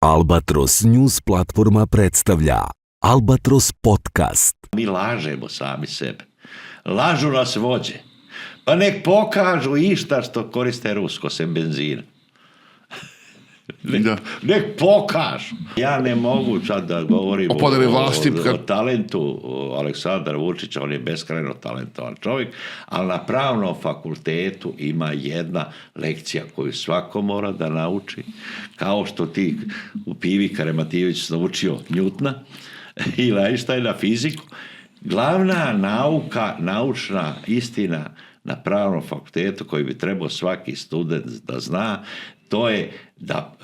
Albatros News platforma predstavlja Albatros podcast. Mi lažemo sami sebe. Lažu nas vođe. Pa nek pokažu išta što koriste rusko sem benzina. Nek pokažu. Ja ne mogu sad da govorim o talentu Aleksandra Vučića, on je beskrajno talentovan čovjek, ali na pravnom fakultetu ima jedna lekcija koju svako mora da nauči, kao što ti u Pivi Karematijević naučio Njutna ili Einsteina fiziku. Glavna nauka, naučna istina na pravnom fakultetu koju bi trebao svaki student da zna, to je da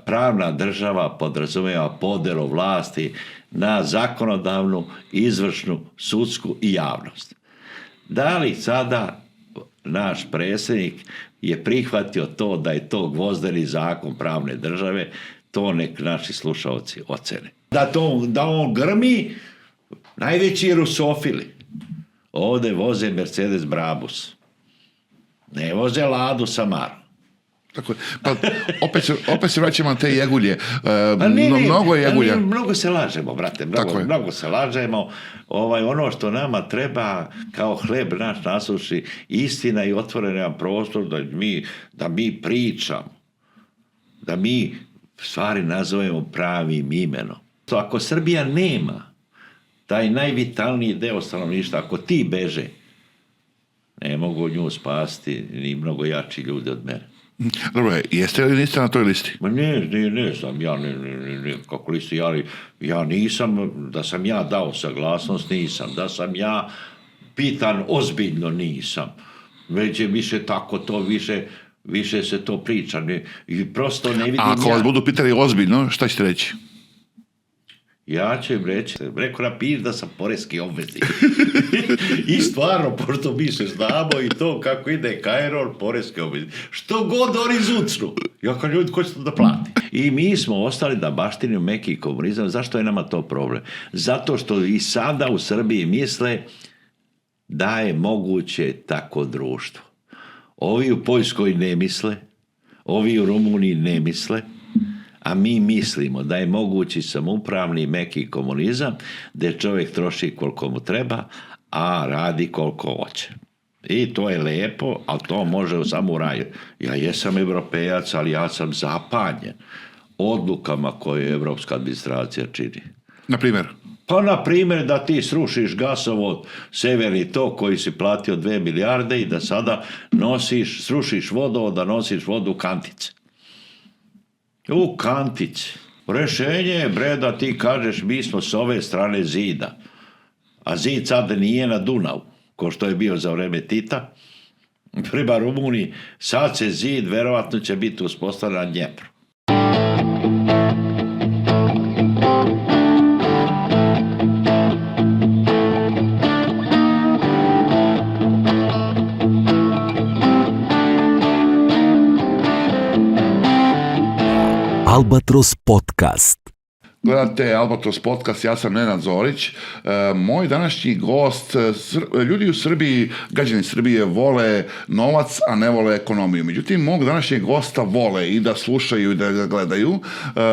pravna država podrazumijeva podjelu vlasti na zakonodavnu, izvršnu, sudsku i javnost. Da li sada naš predsjednik je prihvatio to da je to gvozdeni zakon pravne države, to nek naši slušalci ocene. Da on grmi, najveći rusofili ovdje voze Mercedes Brabus, ne voze Ladu Samaru. Tako, pa opet se vraćamo na te jegulje. Mnogo je jegulja. Mnogo se lažemo, brate. Mnogo se lažemo. Ono što nama treba kao hleb naš nasuši, istina i otvoren prostor da mi pričamo. Da mi stvari nazovemo pravim imenom. Ako Srbija nema taj najvitalniji deo stanovništva, ako ti beže, ne mogu nju spasti ni mnogo jači ljudi od mene. Dobro, jeste li niste na toj listi? Ne znam, kako listi, ja nisam, da sam ja dao saglasnost, nisam, da sam ja pitan ozbiljno, nisam. Već je više tako to, više se to priča, i prosto ne vidim. A ako vas budu pitali ozbiljno, šta ćete reći? Ja ću im reći, rekao napiš da sam poreski obveznik. I stvarno, pošto mi se znamo i to kako ide Kajrol, poreski obveznik. Što god oni zucnu. Ja kao ljudi, ko će to da plati? I mi smo ostali da baštinimo meki komunizam. Zašto je nama to problem? Zato što i sada u Srbiji misle da je moguće tako društvo. Ovi u Poljskoj ne misle, ovi u Rumuniji ne misle, a mi mislimo da je mogući samoupravni meki komunizam gdje čovjek troši koliko mu treba, a radi koliko hoće. I to je lijepo, ali to može samo u raju. Ja jesam Evropejac, ali ja sam zapanjen odlukama koje evropska administracija čini. Na primjer? Pa na primjer da ti srušiš gasovod Severni tok koji si platio 2 milijarde i da sada srušiš vodovod, da nosiš vodu u kantice. U kantici. Rešenje je, bre, da ti kažeš mi smo s ove strane zida. A zid sad nije na Dunavu, ko što je bio za vreme Tita. Prema Rumuniji, sad se zid verovatno će biti uspostavljen na Dnjepru. Albatros podcast. Gledate Albatros podcast, ja sam Nenad Zorić. Moj današnji gost, ljudi u Srbiji, građani Srbije vole novac, a ne vole ekonomiju. Međutim, mog današnjeg gosta vole i da slušaju i da ga gledaju.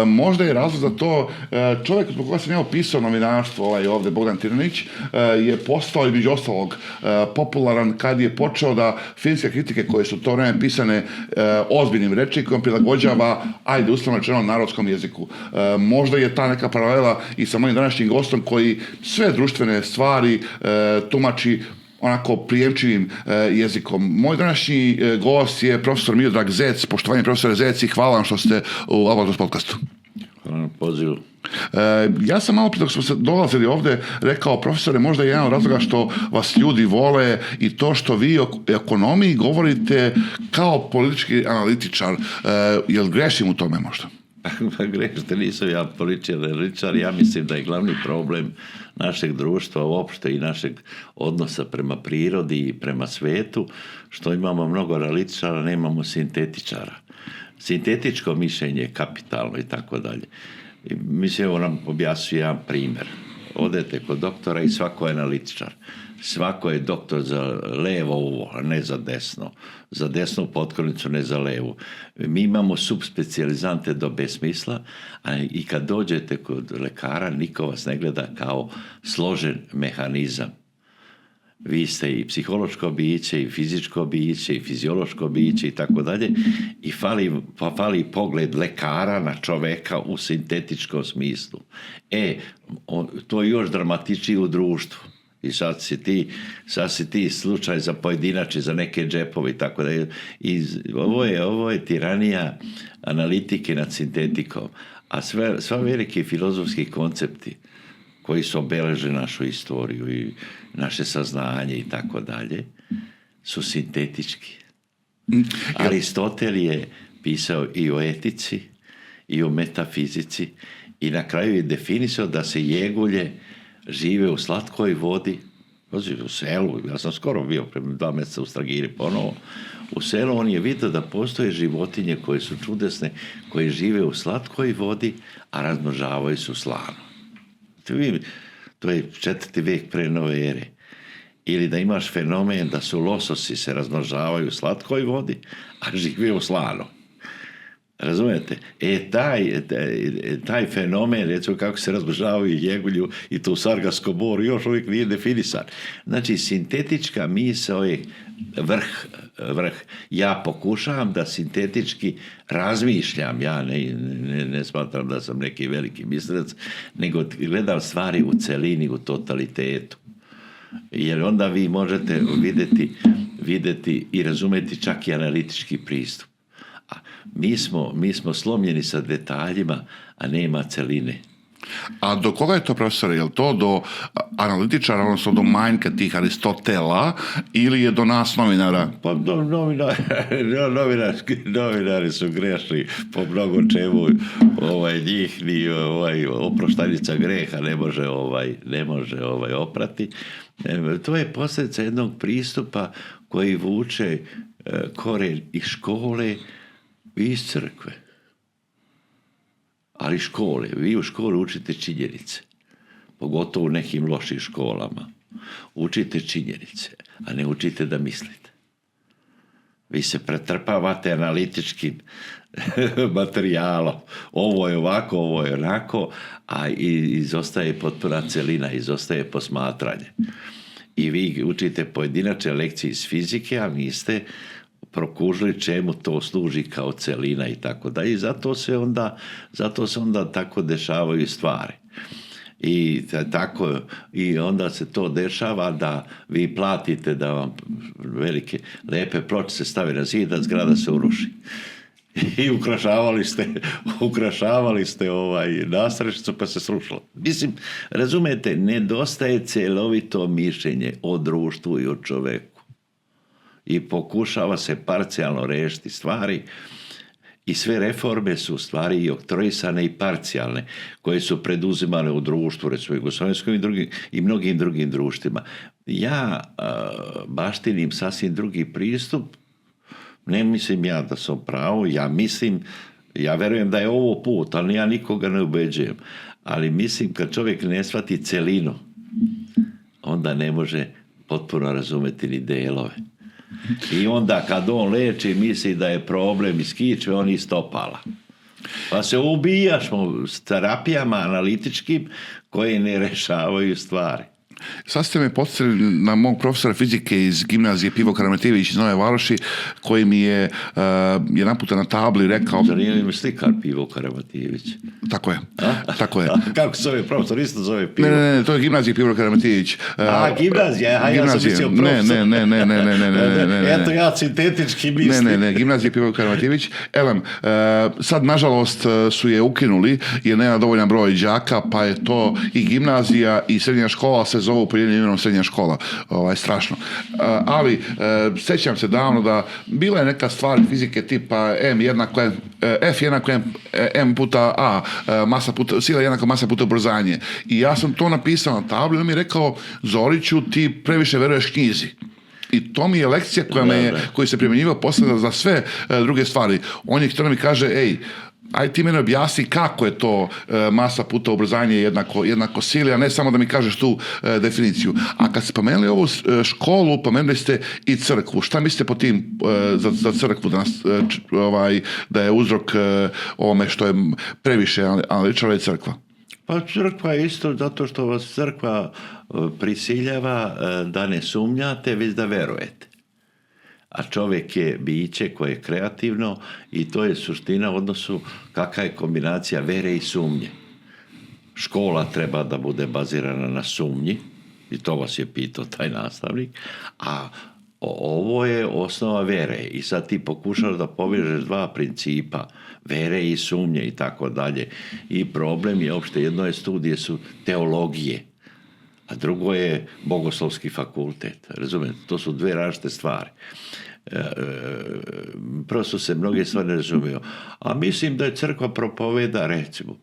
Možda je razlog za to, čovjek zbog koga sam ja opisao novinarstvo, ovdje Bogdan Tiranić, je postao između ostalog popularan kad je počeo da filmske kritike koje su to vreme pisane ozbiljnim rečnikom prilagođava, uslovno rečeno, narodskom jeziku. Možda je ta neka paralela i sa mojim današnjim gostom koji sve društvene stvari tumači onako prijemčivim jezikom. Moj današnji gost je profesor Miodrag Zec. Poštovanje profesore Zec i hvala vam što ste u Albatros podcastu. Hvala na pozivu. Ja sam malo prije dok smo se dolazili ovdje rekao, profesore, možda je jedan od razloga što vas ljudi vole i to što vi o ekonomiji govorite kao politički analitičar. Jel grešim u tome možda? Pa grešite, nisam ja politički analitičar, ja mislim da je glavni problem našeg društva uopšte i našeg odnosa prema prirodi i prema svetu, što imamo mnogo analitičara, nemamo sintetičara. Sintetičko mišljenje je kapitalno i tako dalje. Mislim, evo nam objasnio jedan primjer. odete kod doktora i svako je analitičar. Svako je doktor za levo uvo, a ne za desno. Za desnu potkornicu, ne za levu. Mi imamo subspecijalizante do besmisla, a i kad dođete kod lekara, niko vas ne gleda kao složen mehanizam. Vi ste i psihološko biće, i fizičko biće, i fiziološko biće, i tako dalje. I fali pogled lekara na čoveka u sintetičkom smislu. To je još dramatičnije u društvu. I sad si ti slučaj za pojedinačni, za neke džepove i tako dalje. Ovo je tiranija analitike nad sintetikom. A sva veliki filozofski koncepti koji su obeležili našu istoriju i naše saznanje i tako dalje, su sintetički. Aristotel je pisao i o etici, i o metafizici, i na kraju je definisao da se jegulje žive u slatkoj vodi, u selu. Ja sam skoro bio pre 2 mjeseca u Stragiri ponovo. U selu on je vidio da postoje životinje koje su čudesne, koje žive u slatkoj vodi, a razmnožavaju se u slanu. To je 4. vijek pre nove ere. Ili da imaš fenomen da su lososi se razmnožavaju u slatkoj vodi, a žive u slanu. Razumijete? Taj fenomen, recimo kako se razmnožavaju jegulju i to u Sargaskom moru, još uvijek nije definisan. Znači, sintetička misao je vrh. Ja pokušavam da sintetički razmišljam, ja ne smatram da sam neki veliki mislilac, nego gledam stvari u celini, u totalitetu. Jer onda vi možete vidjeti i razumjeti čak i analitički pristup. A mi smo slomljeni sa detaljima, a nema celine. A do koga je to, profesore? Je li to do analitičara, odnosno do manjka tih Aristotela, ili je do nas novinara? Pa novinari su grešni po mnogo čemu. Njih ni oproštajnica greha ne može oprati. To je posljedica jednog pristupa koji vuče koren iz škole i iz crkve. Ali škole, vi u školi učite činjenice, pogotovo u nekim lošim školama. Učite činjenice, a ne učite da mislite. Vi se pretrpavate analitičkim materijalom. Ovo je ovako, ovo je onako, a izostaje potpuna celina, izostaje posmatranje. I vi učite pojedinačne lekcije iz fizike, a niste prokužili čemu to služi kao celina i tako da. I zato se onda tako dešavaju stvari. I onda se to dešava da vi platite da vam velike, lepe ploče se stave na zid, da zgrada se uruši. I ukrašavali ste nastrešnicu pa se srušilo. Mislim, razumijete, nedostaje celovito mišljenje o društvu i o čoveku. I pokušava se parcijalno riješiti stvari i sve reforme su stvari i oktroisane i parcijalne koje su preduzimane u društvu, recimo jugoslovenskom i mnogim drugim društvima. Ja baštinim sasvim drugi pristup. Ne mislim ja da sam pravo, ja verujem da je ovo put, ali ja nikoga ne ubeđujem. Ali mislim kad čovjek ne shvati celinu, onda ne može potpuno razumjeti ni delove. I onda kad on leči misli da je problem iz kičme, on iz stopala. Pa se ubijašmo s terapijama analitičkim koje ne rešavaju stvari. Sad ste me podsjetili na mog profesora fizike iz gimnazije Pivo Karamatijević iz Nove Varoši, koji mi je jedan puta na tabli rekao... Zanimljiv mi slikar Pivo Karamatijević. Tako je. Kako se zove profesor? Isto zove Pivo? Ne, to je gimnazija Pivo Karamatijević. Gimnazija? Ja sam mislio profesor. Ne. Eto, ja sintetički mislim. Ne, gimnazija Pivo Karamatijević. Sad, nažalost, su je ukinuli, jer nema dovoljan broj đaka, pa je to i gimnazija i srednja škola se zovu pod jednim imenom srednja škola. Strašno. Ali sjećam se davno da bila je neka stvar fizike tipa F jednako M puta A, sila jednako masa puta ubrzanje. I ja sam to napisao na tablu i on mi je rekao: Zoriću, ti previše veruješ knjizi. I to mi je lekcija koju se primjenjivao posle za sve druge stvari. On je htio da mi kaže: Aj ti mene objasni kako je to masa puta ubrzanje jednako sili, a ne samo da mi kažeš tu definiciju. A kad ste spomenuli ovu školu, pomenuli ste i crkvu. Šta mislite po tim za crkvu da je uzrok ovome što je previše analičara je crkva? Pa crkva je isto zato što vas crkva prisiljava da ne sumnjate, već da verujete. A čovjek je biće koje je kreativno i to je suština u odnosu kakva je kombinacija vere i sumnje. Škola treba da bude bazirana na sumnji, i to vas je pitao taj nastavnik, a ovo je osnova vere i sad ti pokušaš da povežeš dva principa, vere i sumnje i tako dalje. I problem je uopšte, jedno je studije su teologije, a drugo je bogoslovski fakultet. Razumijete, to su dve različite stvari. Prosto se mnoge stvari ne razumiju. A mislim da je crkva propoveda, recimo,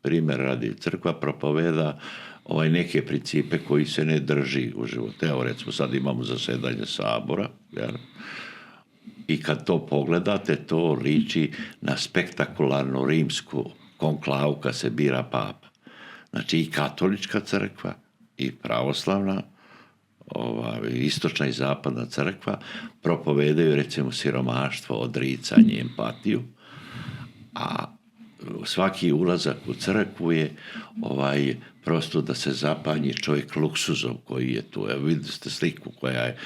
primjer radi, crkva propoveda neke principe koji se ne drži u životu. Evo, recimo, sad imamo zasedanje sabora, jer? I kad to pogledate, to liči na spektakularnu rimsku konklavu kad se bira papa. Znači i katolička crkva i pravoslavna, istočna i zapadna crkva propovedaju recimo siromaštvo, odricanje, empatiju, a svaki ulazak u crkvu je prosto da se zapanji čovjek luksuzom koji je tu. Evo vidite sliku koja je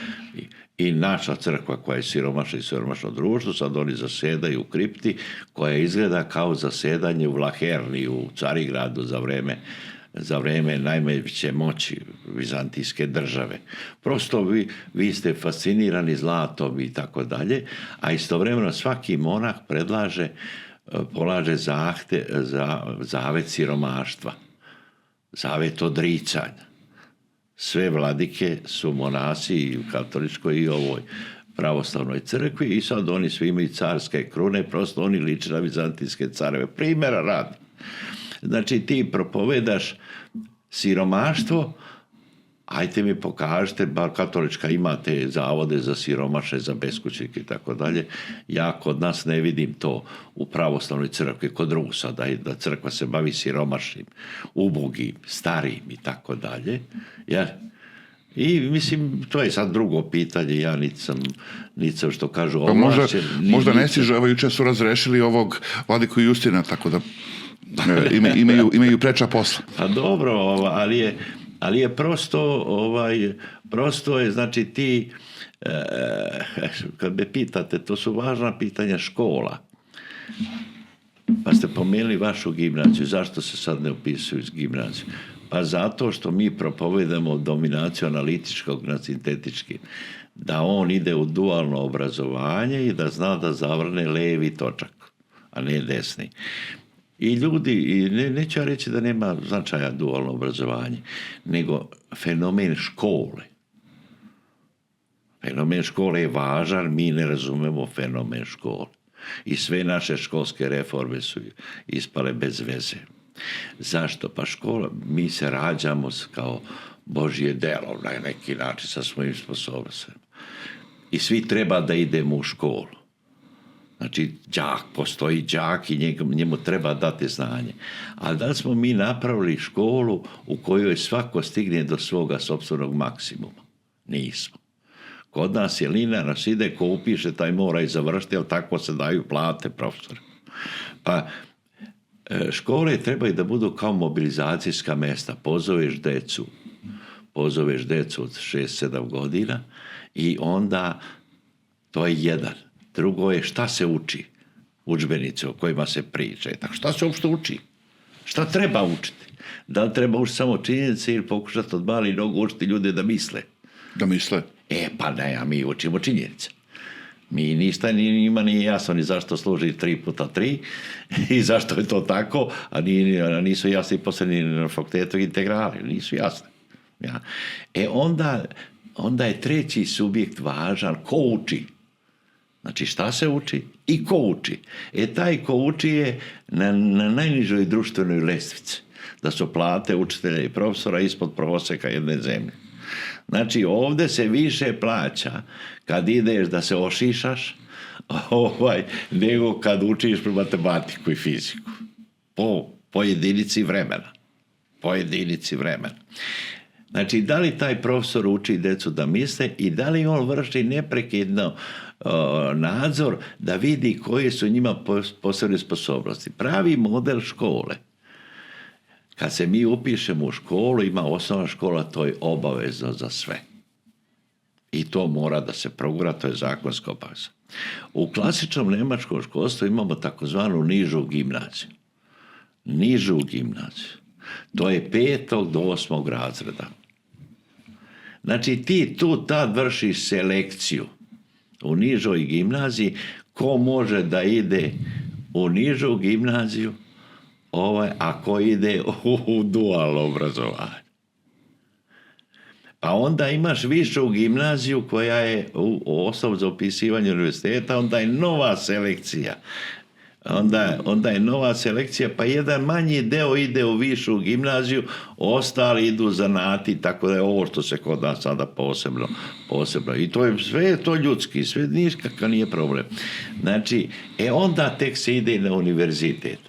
i naša crkva koja je siromašna i siromašno društvo, sad oni zasedaju u kripti koja izgleda kao zasedanje u Laherni, u Carigradu za vreme najveće moći vizantijske države. Prosto vi ste fascinirani zlatom i tako dalje, a istovremeno svaki monah polaže zavet siromaštva, zavet odricanja. Sve vladike su monasi i u katoličkoj i ovoj pravoslavnoj crkvi i sad oni svi imaju carske krune, prosto oni liče na vizantijske careve. Primjera radi. Znači ti propovedaš siromaštvo, ajte mi pokažite, bar katolička imate zavode za siromaše, za beskućnike i tako dalje. Ja kod nas ne vidim to u pravoslavnoj crkvi, kod Rusa, da crkva se bavi siromašnim, ubogim, starim i tako dalje. I mislim, to je sad drugo pitanje, ja niti sam što kažu ovlašćen. Možda ne stižu, evo jučer su razrešili ovog vladiku Justina, tako da imaju preča posla. Pa dobro, ali je prosto je, znači ti, kad me pitate, to su važna pitanja škola. Pa ste pomenuli vašu gimnaziju, zašto se sad ne upisuju iz gimnaziju? Pa zato što mi propovedamo dominaciju analitičkog nad sintetičkim, da on ide u dualno obrazovanje i da zna da zavrne levi točak, a ne desni. I ljudi, neću ja reći da nema značaja dualno obrazovanje, nego fenomen škole. Fenomen škole je važan, mi ne razumemo fenomen škole. I sve naše školske reforme su ispale bez veze. Zašto? Pa škola, mi se rađamo kao Božje delo na neki način sa svojim sposobnostima. I svi treba da idemo u školu. Znači, postoji đak i njemu treba dati znanje. Ali da li smo mi napravili školu u kojoj svako stigne do svoga sopstvenog maksimuma? Nismo. Kod nas je linearno, ide ko upiše, taj mora i završiti, ali tako se daju plate profesora. Pa škole trebaju da budu kao mobilizacijska mesta. Pozoveš decu od 6-7 godina i onda to je jedan. Drugo je šta se uči, udžbenice o kojima se priča. Tako, šta se uopšte uči? Šta treba učiti? Da li treba učiti samo činjenice ili pokušati od malih nogu učiti ljude da misle? Da misle? Pa ne, a mi učimo činjenice. Mi ništa njima nije jasno ni zašto služi 3x3 i zašto je to tako, a nisu jasni posljednji na fakultetu integrali, nisu jasni. Ja. Onda je treći subjekt važan, ko uči. Znači šta se uči i ko uči. Taj ko uči je na najnižoj društvenoj lestvici. Da su plate učitelja i profesora ispod prosjeka jedne zemlje. Znači ovdje se više plaća kad ideš da se ošišaš, nego kad učiš matematiku i fiziku. Po jedinici vremena. Po jedinici vremena. Znači, da li taj profesor uči djecu da misle i da li on vrši neprekidno nadzor da vidi koje su njima posebne sposobnosti. Pravi model škole. Kad se mi upišemo u školu, ima osnovna škola, to je obavezno za sve. I to mora da se progura, to je zakonska obaveza. U klasičnom nemačkom školstvu imamo takozvanu nižu gimnaziju. Nižu gimnaziju. To je 5. do 8. razreda. Znači ti tu tad vršiš selekciju u nižoj gimnaziji, ko može da ide u nižu gimnaziju, a ko ide u dualno obrazovanje. Pa onda imaš višu gimnaziju koja je u osnovu za upisivanje univerziteta, onda je nova selekcija. Onda je nova selekcija, pa jedan manji deo ide u višu gimnaziju, ostali idu zanati, tako da je ovo što se kod nas sada posebno. I to je sve to ljudski, sve nikakav nije problem. Znači, onda tek se ide na univerzitet.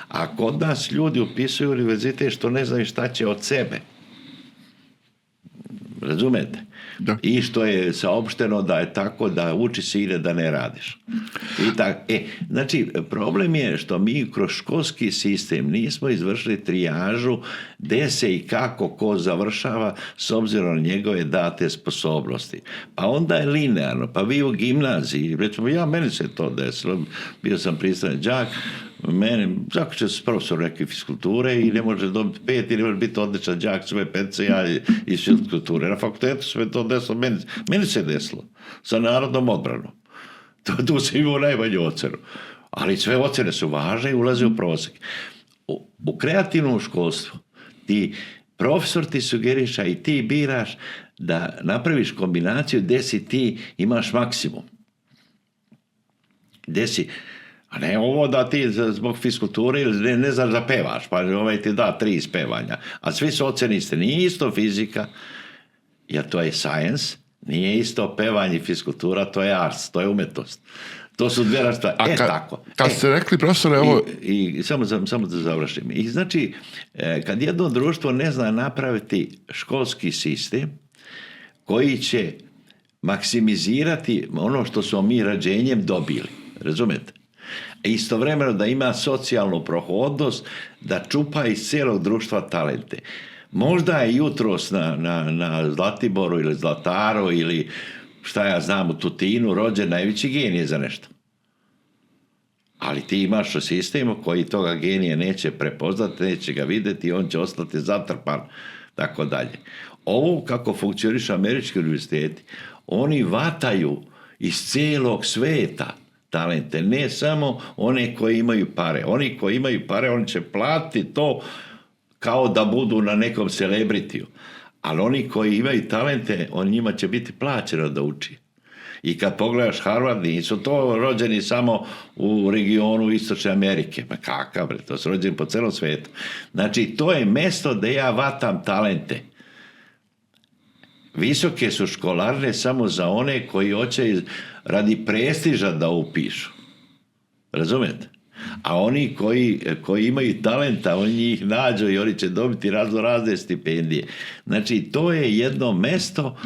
A kod nas ljudi upisuju univerzitet što ne znaju šta će od sebe. Razumete? Da. I što je saopšteno da je tako da uči se ide da ne radiš. Znači, problem je što mi kroz školski sistem nismo izvršili trijažu gde se i kako ko završava s obzirom na njegove date sposobnosti. Pa onda je linearno. Pa vi u gimnaziji, recimo meni se to desilo, bio sam pristran đak, ako će se profesor neke fiskulture i ne može dobiti 5 ili može biti odličan đak sve 5, ja iz fiskulture. Na fakultetu sve to desilo, meni se desilo sa narodnom odbranom. Tu sam imao najmanju ocenu. Ali sve ocene su važne i ulaze u prosek. U kreativnom školstvu profesor ti sugeriša i ti biraš da napraviš kombinaciju gde si ti imaš maksimum. Gde si... A ne ovo da ti zbog fiskulture ili ne znaš da pevaš, pa ti da 3 ispevanja. A svi su oceni iste. Nije isto fizika, jer to je science, nije isto pevanje i fiskultura, to je arts, to je umetnost. To su dvije različite. Tako. Kad ste rekli, profesore, ovo... I samo da završim. I znači, kad jedno društvo ne zna napraviti školski sistem koji će maksimizirati ono što smo mi rađenjem dobili. Razumete? Istovremeno da ima socijalnu prohodnost, da čupa iz cijelog društva talente. Možda je jutros na Zlatiboru ili Zlataru ili šta ja znam u Tutinu rođen najveći genije za nešto. Ali ti imaš sistem koji toga genija neće prepoznati, neće ga vidjeti, on će ostati zatrpan, tako dalje. Ovo kako funkcionišu američki univerziteti, oni vataju iz cijelog sveta talente, ne samo one koji imaju pare. Oni koji imaju pare, oni će platiti to kao da budu na nekom celebritiju. Ali oni koji imaju talente, njima će biti plaćeno da uči. I kad pogledaš Harvard, nisu to rođeni samo u regionu Istočne Amerike. Pa kakav bre, to su rođeni po celom svijetu. Znači, to je mesto gde ja vatam talente. Visoke su školarne samo za one koji hoće radi prestiža da upišu. Razumete? A oni koji imaju talenta, oni njih nađu i oni će dobiti razne stipendije. Znači, to je jedno mesto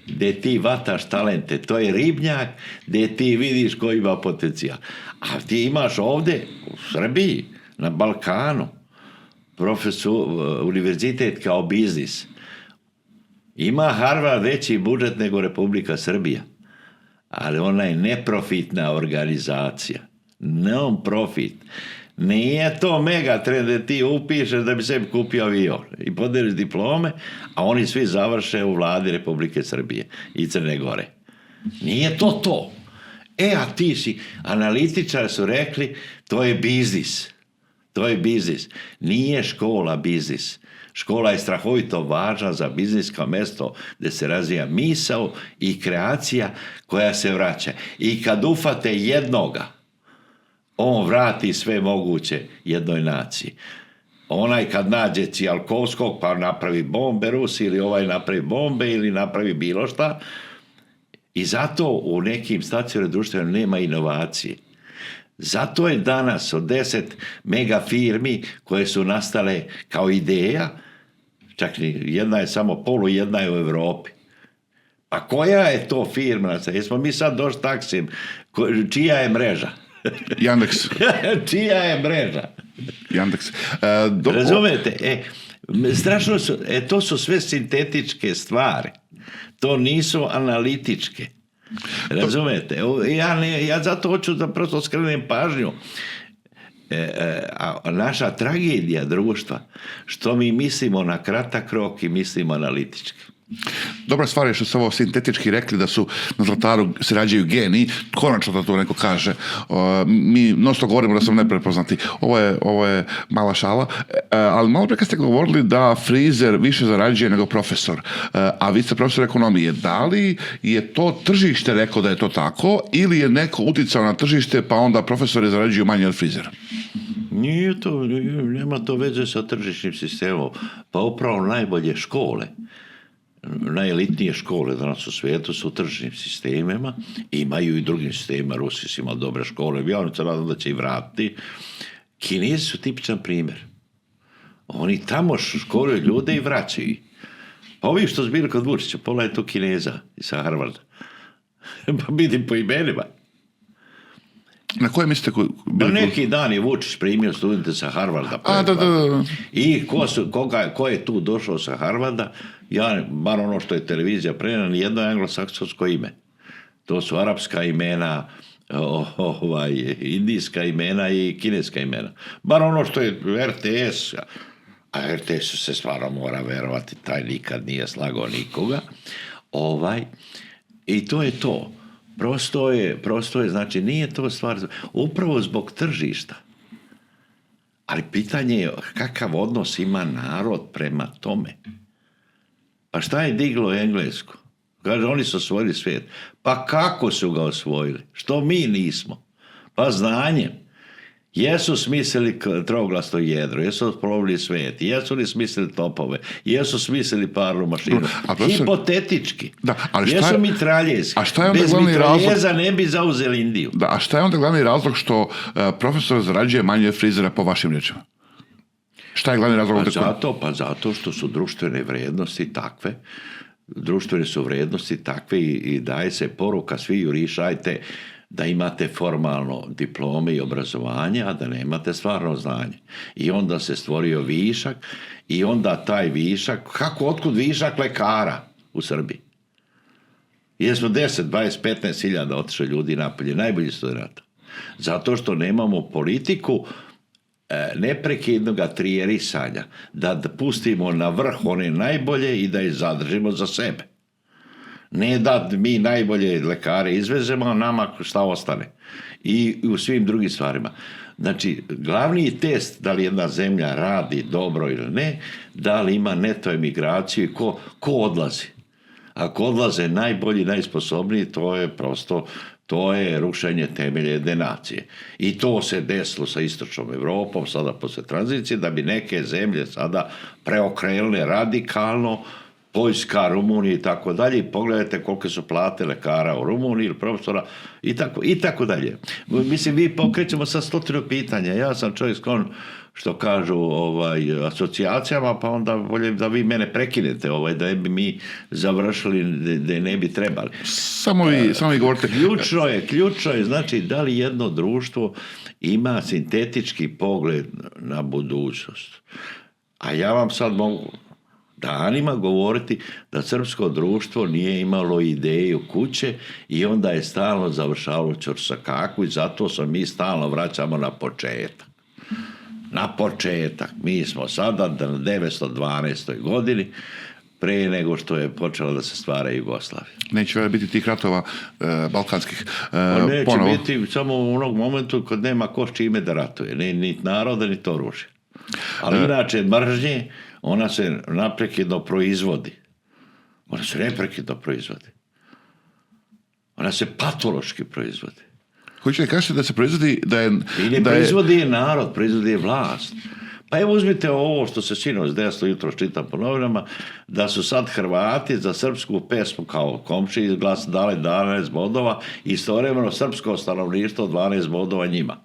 gdje ti vataš talente. To je ribnjak gdje ti vidiš ko ima potencijal. A ti imaš ovdje u Srbiji, na Balkanu, univerzitet kao biznis. Ima Harvard veći budžet nego Republika Srbija. Ali ona je neprofitna organizacija. Non-profit. Nije to megatrend da ti upišeš da bi sebi kupio avion i podeliš diplome, a oni svi završe u vladi Republike Srbije i Crne Gore. Nije to. A ti si, analitičari su rekli, to je biznis. To je biznis. Nije škola biznis. Škola je strahovito važna za biznis kao mesto gdje se razvija misao i kreacija koja se vraća. I kad ufate jednoga, on vrati sve moguće jednoj naciji. Onaj kad nađe Cijalkovskog pa napravi bombe Rus ili ovaj napravi bombe ili napravi bilo šta, I zato u nekim stacionarnim društvima nema inovacije. Zato je danas od 10 mega firmi koje su nastale kao ideja, čak jedna je samo polu, jedna je u Europi. A koja je to firma? Jesmo mi sad došli taksim? Čija je mreža? Yandex. Čija je mreža? Yandex. Razumete? Strašno su, to su sve sintetičke stvari. To nisu analitičke. Razumete? Ja zato hoću da prosto skrenem pažnju. Naša tragedija društva, što mi mislimo na kratak rok i mislimo analitički. Dobra stvar je što su ovo sintetički rekli da su na Zlataru se rađaju geni, konačno da to neko kaže. Mi nosto govorimo da smo neprepoznati. Ovo je mala šala, ali malo pre kad ste govorili da frizer više zarađuje nego profesor, a vi ste profesor ekonomije, da li je to tržište rekao da je to tako ili je neko uticao na tržište pa onda profesori zarađuju manje od frizera? Nije to, nema to veze sa tržišnim sistemom. Pa upravo najbolje škole, najelitnije škole danas u svijetu su u tržišnim sistemima, imaju i drugim sistemima, Rusi su imali dobre škole, ja se nadam da će i vratiti. Kinezi su tipičan primjer. Oni tamo školuju ljude i vraćaju ih. Pa ovi što su bili kod Vučića, pola je to Kineza sa Harvarda. Pa vidim po imenima. Na koje mislite? Neki dan je Vučić primio studente sa Harvarda. Da. I ko je tu došao sa Harvarda, bar ono što je televizija prenijela, nijedno je anglosaksonsko ime. To su arapska imena, indijska imena i kineska imena. Bar ono što je RTS, a RTS se stvarno mora verovati, taj nikad nije slagao nikoga. I to je to. Prosto je, znači nije to stvar, upravo zbog tržišta. Ali pitanje je kakav odnos ima narod prema tome. Pa šta je diglo Englesku? Kaže, oni su osvojili svijet. Pa kako su ga osvojili? Što mi nismo? Pa znanjem. Jesu smislili troglasno jedro, jesu plovili svijet, jesu li smislili topove, jesu smislili parnu mašinu. Hipotetički. Jesu mitraljezki. Bez mitraljeza ne bi zauzeli Indiju. A šta je onda glavni razlog što profesor zarađuje manje od frizera po vašim riječima? Šta je glavni razlog? Zato što su društvene vrijednosti takve. Društvene su vrijednosti takve i daje se poruka svi jurišajte da imate formalno diplome i obrazovanje, a da nemate stvarno znanje. I onda se stvorio višak i onda taj višak, otkud višak lekara u Srbiji? Jesmo 10, 20, 15 hiljada otišli ljudi napolje, najbolji studenata. Zato što nemamo politiku neprekidnog trijerisanja, da pustimo na vrh one najbolje i da ih zadržimo za sebe. Ne da mi najbolje lekare izvezemo, a nama šta ostane. I u svim drugim stvarima. Znači, glavni test da li jedna zemlja radi dobro ili ne, da li ima neto emigraciju i ko odlazi. Ako odlaze najbolji, najsposobniji, to je rušenje temelja jedne nacije. I to se desilo sa istočnom Evropom, sada posle tranzicije, da bi neke zemlje sada preokrenule radikalno, Poljska, Rumunija i tako dalje, i pogledajte kolike su plate lekara u Rumuniji ili profesora i tako dalje. Mislim, vi pokrećemo sa 100 pitanja. Ja sam čovjek sklon, što kažu, asocijacijama, pa onda bolje da vi mene prekinete, da ne bi mi završili da ne bi trebali. Samo vi govorite. Ključno je, znači, da li jedno društvo ima sintetički pogled na budućnost. A ja vam sad mogu danima govoriti da srpsko društvo nije imalo ideju kuće i onda je stalno završalo ćorsakaku i zato se mi stalno vraćamo na početak. Na početak. Mi smo sada na 912. godini pre nego što je počela da se stvara Jugoslavija. Neće biti tih ratova balkanskih neće ponovo. Biti samo u onog momentu kad nema ko s čime da ratuje. Ni naroda, ni to oružje. Ali inače mržnje, ona se neprekidno proizvodi. Ona se patološki proizvodi. Hoćete da kažete da se proizvodi da je... I ne proizvodi je narod, proizvodi je vlast. Pa evo uzmite ovo što se sinoć desilo, jutro čitam po novinama, da su sad Hrvati za srpsku pesmu kao komšiji dali 12 bodova i istovremeno srpsko stanovništvo 12 bodova njima.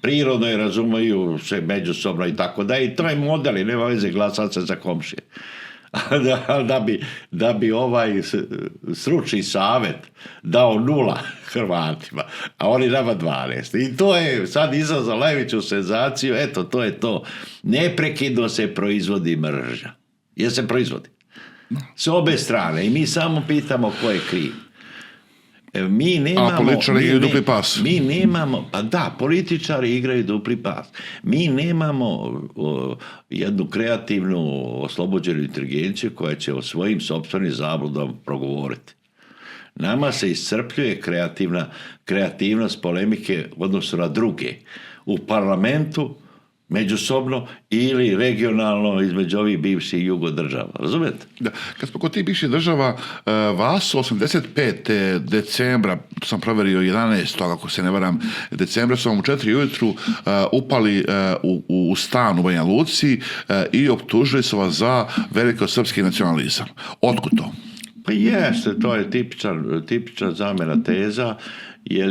Prirodno je, razumeju se međusobno i tako da, i to je model i nema veze glasati se za komšije. da bi ovaj stručni savjet dao 0 Hrvatima, a oni nama 12. I to je sad izazvalo najveću senzaciju, eto, to je to. Neprekidno se proizvodi mržnja. Jer se proizvodi. S obe strane. I mi samo pitamo ko je kriv. Mi nemamo, a političari igraju dupli pas. Mi nemamo, pa da, političari igraju dupli pas. Mi nemamo jednu kreativnu, oslobođenu inteligenciju koja će o svojim sopstvenim zabludama progovoriti. Nama se iscrpljuje kreativnost polemike u odnosu na druge. U parlamentu, međusobno ili regionalno između ovih bivših jugodržava. Razumijete? Da. Kad smo kod tih bivših država, vas su 85. decembra, to sam proverio 11. ako se ne varam, decembra su vam u 4 ujutru upali u stan u Banja Luci i optužili su vas za velikosrpski nacionalizam. Otkud to? Pa jeste, to je tipična zamjena teza, jer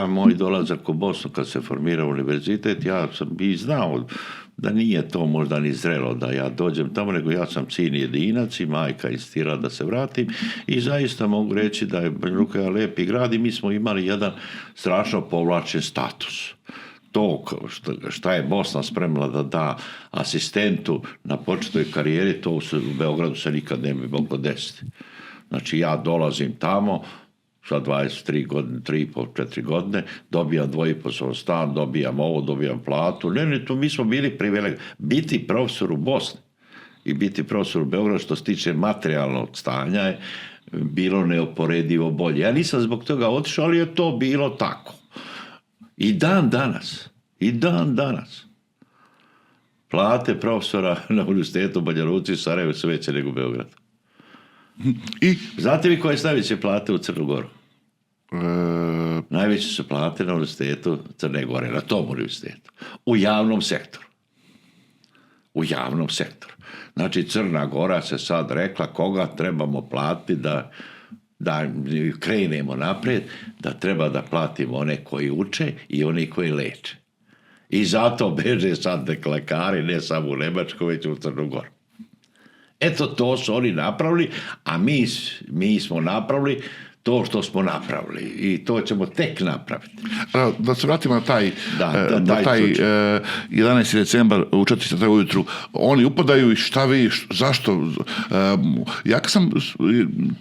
moj dolazak u Bosnu kad se formirao univerzitet, ja sam i znao da nije to možda ni zrelo da ja dođem tamo, nego ja sam sin jedinac i majka insistira da se vratim i zaista mogu reći da je Banja Luka lepi grad i mi smo imali jedan strašno povlačen status. To šta je Bosna spremila da da asistentu na početnoj karijeri, to u Beogradu se nikad ne bi moglo desiti. Znači ja dolazim tamo sa 23 godine, 3,5-4 godine, dobijam 2,5 stan, dobijam ovo, dobijam platu. Ne, to mi smo bili privilegiji. Biti profesor u Bosni i biti profesor u Beogradu što se tiče materijalnog stanja je bilo neoporedivo bolje. Ja nisam zbog toga otišao, ali je to bilo tako. I dan danas plate profesora na univerzitetu u Banja Luci i Sarajevu su veće nego u Beogradu. I? Znate vi koje su najveće plate u Crnu Goru? Najveće su plate na univerzitetu Crne Gore, na tom univerzitetu. U javnom sektoru. Znači Crna Gora se sad rekla koga trebamo platiti da krenemo naprijed, da treba da platimo one koji uče i oni koji leče. I zato beže sad lekari, ne samo u Nemačku, već u Crnu Goru. Eto, to su oni napravili, a mi smo napravili to što smo napravili i to ćemo tek napraviti. Da se vratimo na taj 11. decembar u 4 ujutru. Oni upadaju i šta vi, zašto?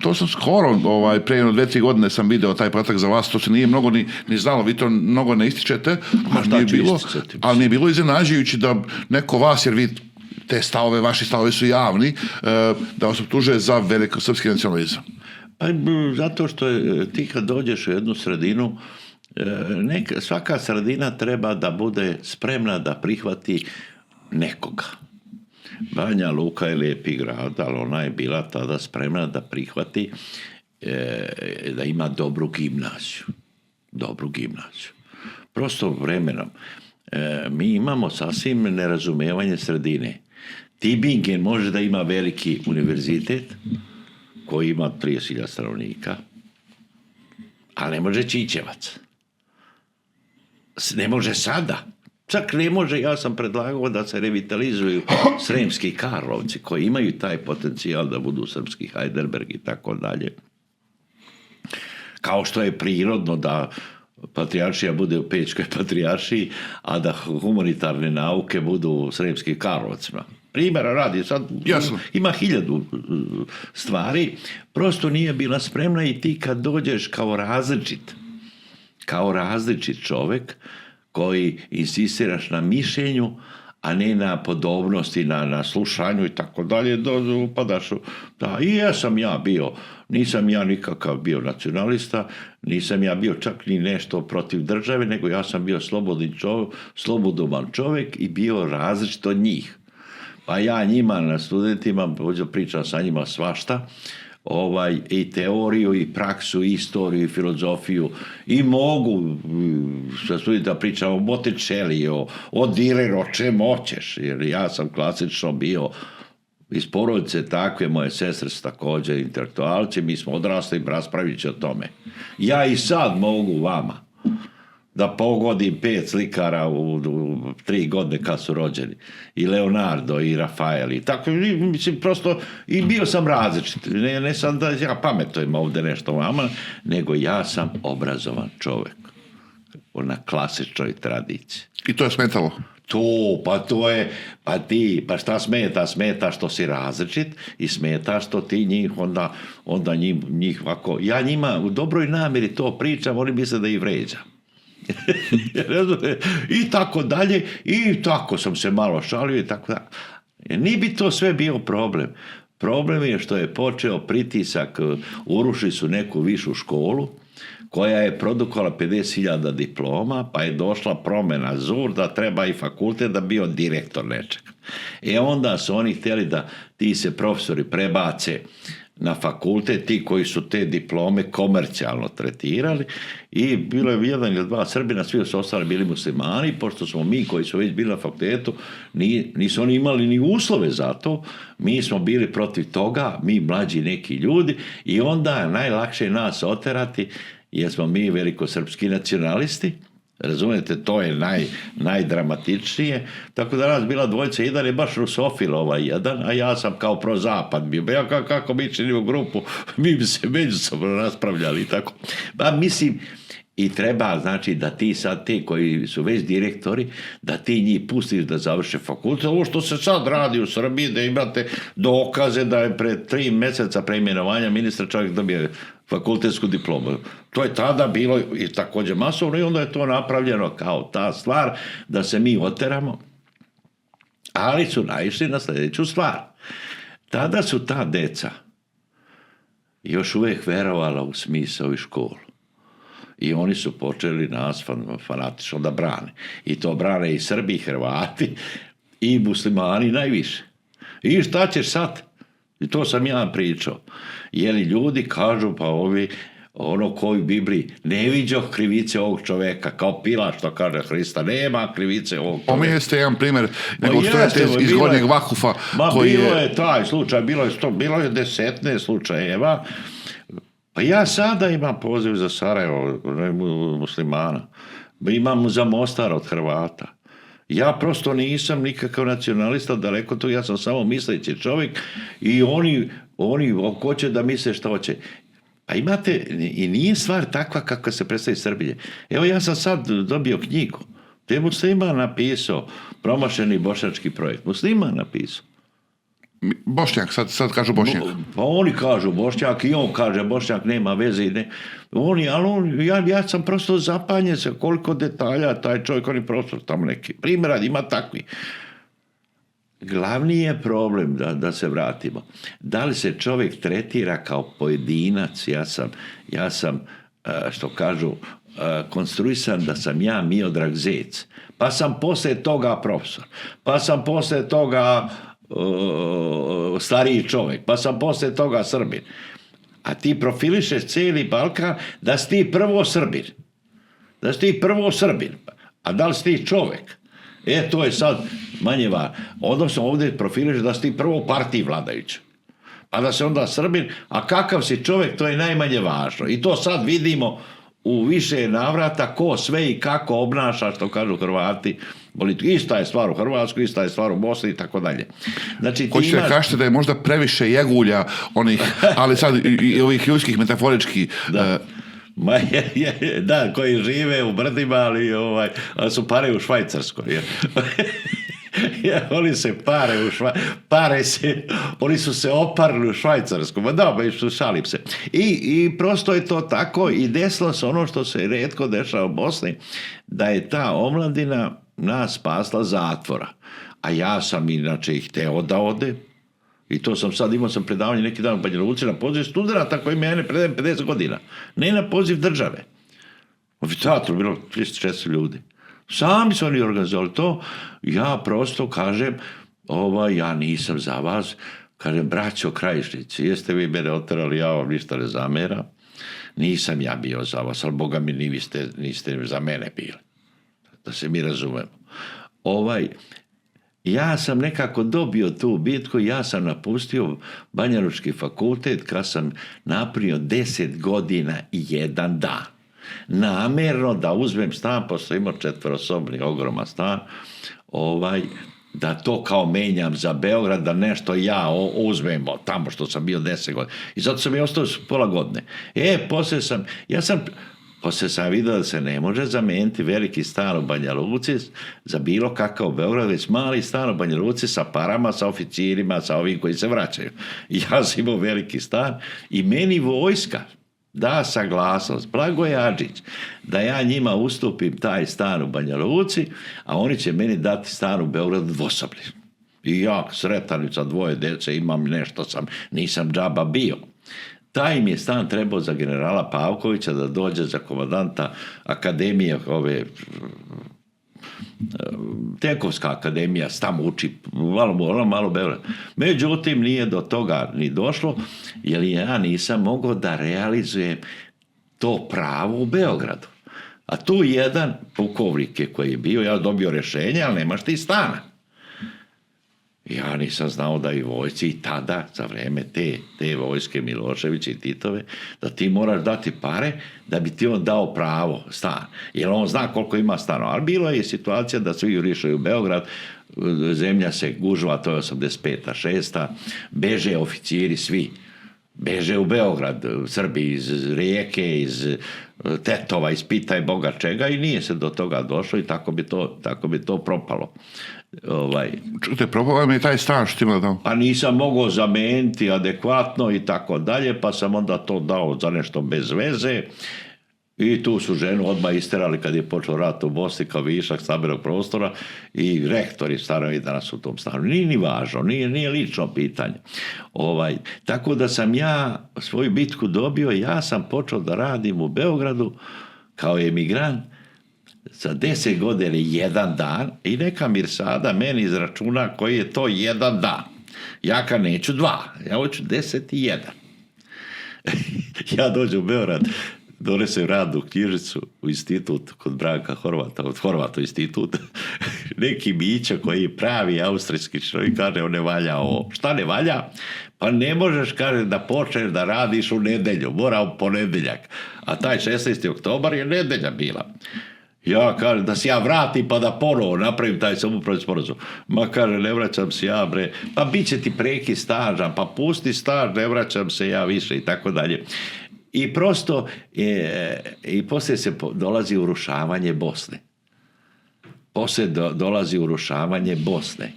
To sam skoro, prije 2-3 godine sam video taj podatak za vas, to se nije mnogo ni znalo, vi to mnogo ne ističete, ali nije bilo iznenađujući da neko vas, jer vi te stavove, vaši stavovi su javni, da vas optužuje za velikosrpski nacionalizam. Pa, zato što ti kad dođeš u jednu sredinu, svaka sredina treba da bude spremna da prihvati nekoga. Banja Luka je lijepi grad, ali ona je bila tada spremna da prihvati da ima dobru gimnaziju. Prosto vremenom. Mi imamo sasvim nerazumevanje sredine. Tübingen može da ima veliki univerzitet koji ima 30.000 stanovnika, ali ne može Čičevac. Ne može sada. Čak ne može, ja sam predlagao da se revitalizuju Sremski Karlovci koji imaju taj potencijal da budu srpski Heidelberg i tako dalje. Kao što je prirodno da patrijaršija bude u Pečkoj patrijaršiji, a da humanitarne nauke budu u Sremskim Karlovcima. Primjera radi, sad ima 1000 stvari, prosto nije bila spremna i ti kad dođeš kao različit čovjek koji insistiraš na mišljenju, a ne na podobnosti, na slušanju i tako dalje, upadaš u... Da, i nisam ja nikakav bio nacionalista, nisam ja bio čak ni nešto protiv države, nego ja sam bio slobodoman čovjek i bio različit od njih. Pa ja njima na studentima, pričam sa njima svašta, i teoriju, i praksu, i istoriju, i filozofiju, i mogu da pričam o Botticelli, o Düreru, o čemu hoćeš, jer ja sam klasično bio iz porodice takve, moje sestre su također intelektualci, mi smo odrasli i raspravit će o tome. Ja i sad mogu vama da pogodim 5 slikara u 3 godine kad su rođeni. I Leonardo, i Rafael, i tako, mislim, prosto, i bio sam različit. Ne sam da ja pametujem ovdje nešto vama, nego ja sam obrazovan čovjek. Na klasičnoj tradiciji. I to je smetalo? To je, pa šta smeta? Smeta što si različit i smeta što ti njih onda njih ovako, ja njima u dobroj namjeri to pričam, oni misle da ih vređam. I tako dalje, i tako sam se malo šalio i tako dalje. Nije bi to sve bio problem. Problem je što je počeo pritisak, urušili su neku višu školu koja je produkovala 50.000 diploma, pa je došla promjena ZUR da treba i fakultet da bio direktor nečega. Onda su oni htjeli da ti se profesori prebace na fakultet, ti koji su te diplome komercijalno tretirali, i bilo je 1 ili 2 Srbina, svi su ostali bili muslimani, pošto smo mi koji su već bili na fakultetu, nisu oni imali ni uslove za to, mi smo bili protiv toga, mi mlađi neki ljudi, i onda najlakše nas oterati, jer smo mi velikosrpski nacionalisti. Razumijete, to je najdramatičnije. Tako da nas bila dvojica, jedan je baš rusofil jedan, a ja sam kao prozapad bio. Ja kako mi čini u grupu, mi bi se međusobno raspravljali. Tako. Pa mislim, i treba, znači, da ti sad, te koji su već direktori, da ti njih pustiš da završe fakultet. Ovo što se sad radi u Srbiji, da imate dokaze da je pred 3 mjeseca preimenovanja ministra čovjek dobije fakultetsku diplomu. To je tada bilo i također masovno, i onda je to napravljeno kao ta stvar da se mi oteramo, ali su naišli na sljedeću stvar. Tada su ta deca još uvijek verovala u smisao i školu. I oni su počeli nas fanatično da brane. I to brane i Srbi, i Hrvati, i muslimani najviše. I šta ćeš sad? I to sam ja pričao. Jer ljudi kažu, pa ovi, koji u Bibliji, ne viđo krivice ovog čoveka, kao Pilat što kaže Hrista, nema krivice ovog čoveka. Omijenili ste jedan primjer, nego stojete iz Gornjeg Vakufa. Bilo je taj slučaj, bilo je 10 slučajeva. Pa ja sada imam poziv za Sarajevo, muslimana. Imam za Mostar od Hrvata. Ja prosto nisam nikakav nacionalista, daleko tu, ja sam samo misleći čovjek, i oni hoće da misle što hoće. A imate, i nije stvar takva kako se predstavi Srbije. Evo, ja sam sad dobio knjigu, te Musliman napisao, promašeni bošnjački projekt. Musliman napisao. Bošnjak, sad kažu Bošnjak. Pa oni kažu Bošnjak, i on kaže Bošnjak, nema veze. Ja sam prosto zapanjen sa koliko detalja taj čovjek, on je prosto tamo neki primjera, ima takvi. Glavni je problem, da se vratimo, da li se čovjek tretira kao pojedinac. Ja sam što kažu, konstruisan da sam ja Miodrag Zec, pa sam poslije toga profesor, pa sam poslije toga stariji čovjek, pa sam poslije toga Srbin. A ti profilišeš cijeli Balkan da si ti prvo Srbin. A da li si ti čovjek? To je sad manje važno. Odnosno ovdje profilišeš da si ti prvo partiji vladajući. Pa da se onda Srbin, a kakav si čovjek, to je najmanje važno. I to sad vidimo u više navrata ko sve i kako obnaša, što kažu Hrvati. Ista je stvar u Hrvatskoj, ista je stvar u Bosni i tako dalje. Znači, hoćete da kažete da je možda previše jegulja onih, ali sad i ovih ljudskih metaforički. Da. Da, koji žive u brdima, ali su pare u Švajcarskoj. Oni se oni su se oparili u Švajcarskom. Šalim se. I prosto je to tako, i desilo se ono što se rijetko dešava u Bosni, da je ta omladina nas spasla zatvora. A ja sam inače ih hteo da ode, i to sam sad, imao sam predavanje neki dan u Banja Luci na poziv studenta koji mene predajem 50 godina. Ne na poziv države. U teatru bilo 300-400 ljudi. Sami su oni organizovali to. Ja prosto kažem, ja nisam za vas. Kaže, braćo Krajišnici, jeste vi mene oterali, ja vam ništa ne zameram. Nisam ja bio za vas, ali Boga mi niste za mene bili. Da se mi razumemo. Ja sam nekako dobio tu bitku, ja sam napustio Banjalučki fakultet kad sam napunio 10 godina i 1 dan. Namjerno da uzmem stan, pošto imao 4-sobni ogroman stan, da to kao menjam za Beograd, da nešto ja uzmem tamo što sam bio 10 godina. I zato sam i ostao pola godine. Poslije sam vidio da se ne može zamijeniti veliki stan u Banja Luci za bilo kakav u Beogradu, već mali stan u Banja Luci sa parama, sa oficirima, sa ovim koji se vraćaju. Ja sam imao veliki stan i meni vojska da saglasnost, Blagoje Adžić, da ja njima ustupim taj stan u Banja Luci, a oni će meni dati stan u Beogradu dvosobni. I ja sretan sa 2 djece imam nešto, nisam džaba bio. Taj mi je stan trebao za generala Pavkovića da dođe za komandanta akademije, Tenkovska akademija, tamo uči malo Beograd. Međutim, nije do toga ni došlo, jer ja nisam mogao da realizujem to pravo u Beogradu. A tu jedan pukovnik koji je bio, ja dobio rješenje, ali nemaš ti stana. Ja nisam znao da i vojci i tada, za vrijeme te vojske Miloševića i Titove, da ti moraš dati pare da bi ti on dao pravo stan. Jer on zna koliko ima stanova. Ali bilo je situacija da svi jurišaju u Beograd, zemlja se gužva, to je 85. 6. Beže oficiri svi. Beže u Beograd, Srbi iz Rijeke, iz Tetova, iz pitaj Boga čega i nije se do toga došlo i tako bi to propalo. Čujte, propao mi je taj stan što ima dao. A nisam mogao zameniti adekvatno i tako dalje, pa sam onda to dao za nešto bez veze i tu su ženu odmah isterali kad je počeo rat u Bosni kao višak stambenog prostora i rektori stanovi danas u tom stanu. Nije ni važno, nije lično pitanje. Tako da sam ja svoju bitku dobio, ja sam počeo da radim u Beogradu kao emigrant za 10 godina 1 dan i neka Mirsada meni izračuna koji je to 1 dan. Ja kad neću 2, ja hoću 10 i 1. Ja dođem u Beograd, donesem radnu knjižicu u institut kod Branka Horvata, od Horvata institut, neki Mića koji je pravi austrijski čovjek, kaže, ne valja ovo. Šta ne valja? Pa ne možeš, kaže, da počneš da radiš u nedelju, mora u ponedjeljak. A taj 16. oktobar je nedelja bila. Ja kažem da se ja vratim pa da ponovo napravim taj samoupravni sporazum. Ma kaže, ne vraćam se ja, bre. Pa bit će ti preki staža, pa pusti staž, ne vraćam se ja više i tako dalje. I prosto, i poslije se dolazi urušavanje Bosne.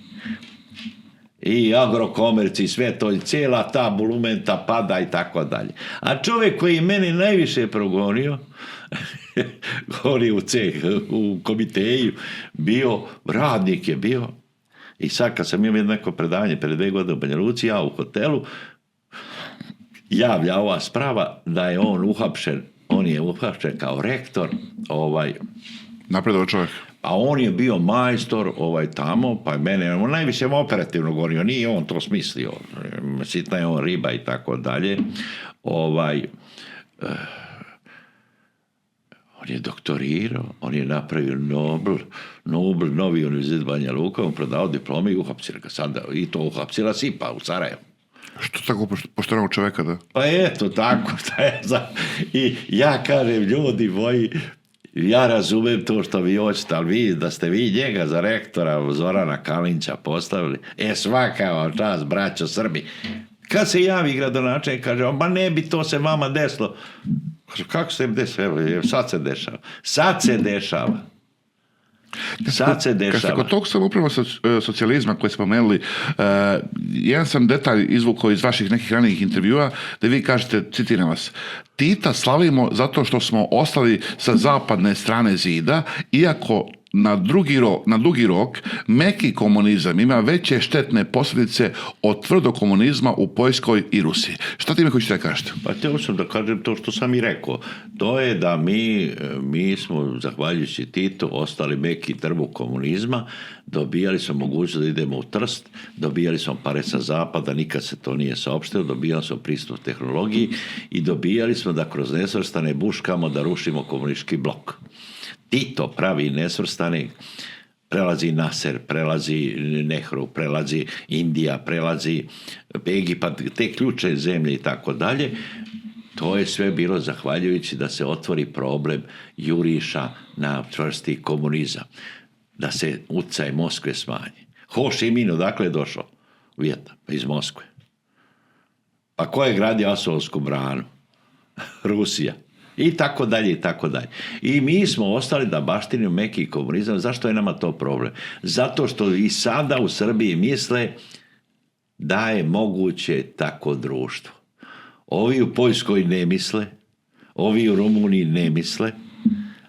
I Agrokomerci i sve to, i cijela ta bulumenta pada i tako dalje. A čovjek koji mene najviše progonio, gori u komiteju, radnik je bio. I sad kad sam imao neko predavanje pred 2 godine u Banja Luci, ja u hotelu, javlja ova sprava da je on je uhapšen kao rektor, Napredovao čovjek. a on je bio majstor tamo, pa mene on najviše operativno govorio, nije on to smislio, sitna je on riba i tako dalje. On je doktorirao, on je napravio Nobel, novi univerzitet Banja Luka, on predao diplome i uhapsila ga sada, i to uhapsila Sipa u Sarajevu. Što tako poštenog čoveka, da? Pa eto, tako, šta je za... I ja kažem, ljudi moji, ja razumem to što vi hoćete, ali da ste vi njega za rektora Zorana Kalinća postavili, svaka vam čast, braćo Srbi. Kad se javi gradonačelnik, kaže, ma ne bi to se vama desilo. Kako se desilo? Sad se dešava. Kad ste kod tog samoupravnog socijalizma koji ste spomenuli, jedan sam detalj izvukao iz vaših nekih ranijih intervjua, da vi kažete, citiram vas, Tita slavimo zato što smo ostali sa zapadne strane zida, iako na dugi rok meki komunizam ima veće štetne posljedice od tvrdog komunizma u Poljskoj i Rusiji. Šta ti mi hoćeš da kažete? Pa htio sam da kažem to što sam i rekao. To je da mi smo, zahvaljujući Titu, ostali meki trbuh komunizma, dobijali smo mogućnost da idemo u Trst, dobijali smo pare sa zapada, nikad se to nije saopštilo, dobijali smo pristup tehnologiji i dobijali smo da kroz nesvrstane buškamo da rušimo komunistički blok. Tito pravi nesvrstani, prelazi Nasser, prelazi Nehru, prelazi Indija, prelazi Egipat, te ključne zemlje i tako dalje. To je sve bilo zahvaljujući da se otvori problem juriša na čvrsti komunizam, da se utjecaj Moskve smanji. Ho Chi Minh odakle je došao? Vijetnam, iz Moskve. Pa ko je gradio Asovsku branu? Rusija. I tako dalje, i tako dalje. I mi smo ostali da baštinimo meki komunizam. Zašto je nama to problem? Zato što i sada u Srbiji misle da je moguće tako društvo. Ovi u Poljskoj ne misle, ovi u Rumuniji ne misle,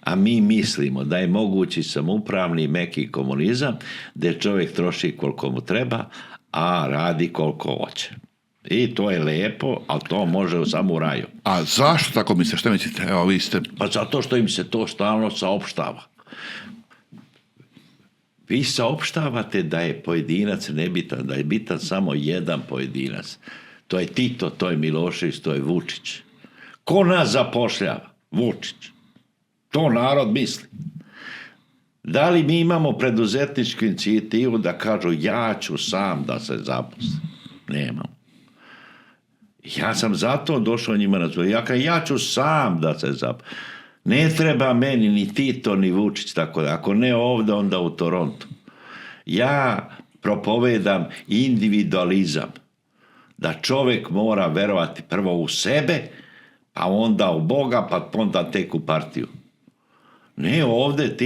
a mi mislimo da je mogući samoupravni meki komunizam gdje čovjek troši koliko mu treba, a radi koliko hoće. I to je lijepo, ali to može samo u raju. A zašto tako mislite? Šta mislite? Evo, vi ste... Pa zato što im se to stalno saopštava. Vi saopštavate da je pojedinac nebitan, da je bitan samo jedan pojedinac. To je Tito, to je Milošević, to je Vučić. Ko nas zapošljava? Vučić. To narod misli. Da li mi imamo preduzetničku inicijativu da kažu ja ću sam da se zaposlim? Nemamo. Ja sam zato došao njima na zvoj. Ja ću sam da se zaposlim. Ne treba meni ni Tito, ni Vučić, tako da. Ako ne ovdje, onda u Torontu. Ja propovedam individualizam. Da čovjek mora verovati prvo u sebe, pa onda u Boga, pa onda tek u partiju. Ne, ovdje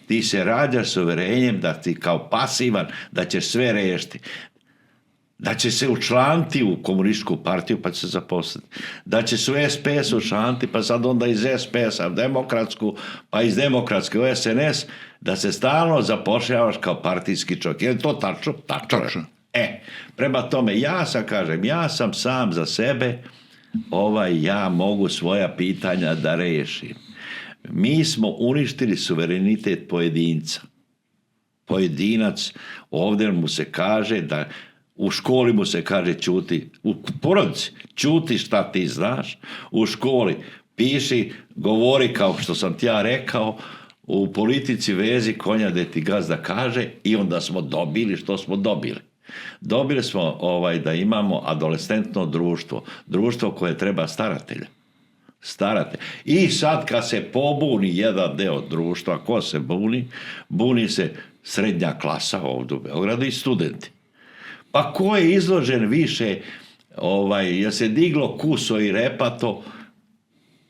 ti se rađaš s uvjerenjem da ti kao pasivan, da ćeš sve riješiti. Da će se učlaniti u komunističku partiju pa će se zaposliti. Da će se u SPS učlaniti pa sad onda iz SPS-a u demokratsku, pa iz demokratske u SNS, da se stalno zapošljavaš kao partijski čovjek. Je li to tačno? Tačno. Prema tome, ja sam sam za sebe, ja mogu svoja pitanja da rešim. Mi smo uništili suverenitet pojedinca. Pojedinac, ovdje mu se kaže da u školi mu se kaže ćuti, u porodici ćuti šta ti znaš, u školi piši, govori kao što sam ti ja rekao, u politici vezi konja da ti gazda kaže i onda smo dobili što smo dobili. Dobili smo da imamo adolescentno društvo koje treba staratelja. I sad kad se pobuni jedan deo društva, ko se buni? Buni se srednja klasa ovdje u Beogradu i studenti. Pa ko je izložen više, je se diglo kuso i repato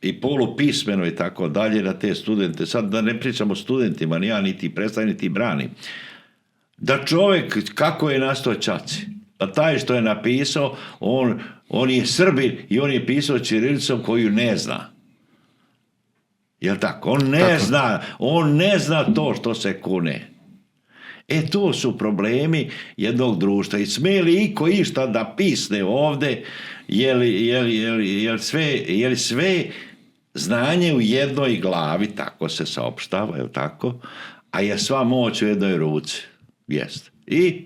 i polupismeno i tako dalje na te studente. Sad da ne pričamo o studentima, ni ja niti predstavim, niti branim. Da čovjek, kako je nastao Čaci? Pa taj što je napisao, on je Srbin i on je pisao ćirilicom koju ne zna. Jel tako? On ne zna to što se kune. To su problemi jednog društva. I smije li iko išta da pisne ovdje, je li sve znanje u jednoj glavi, tako se saopštava, je li tako? A je sva moć u jednoj ruci. Jest. I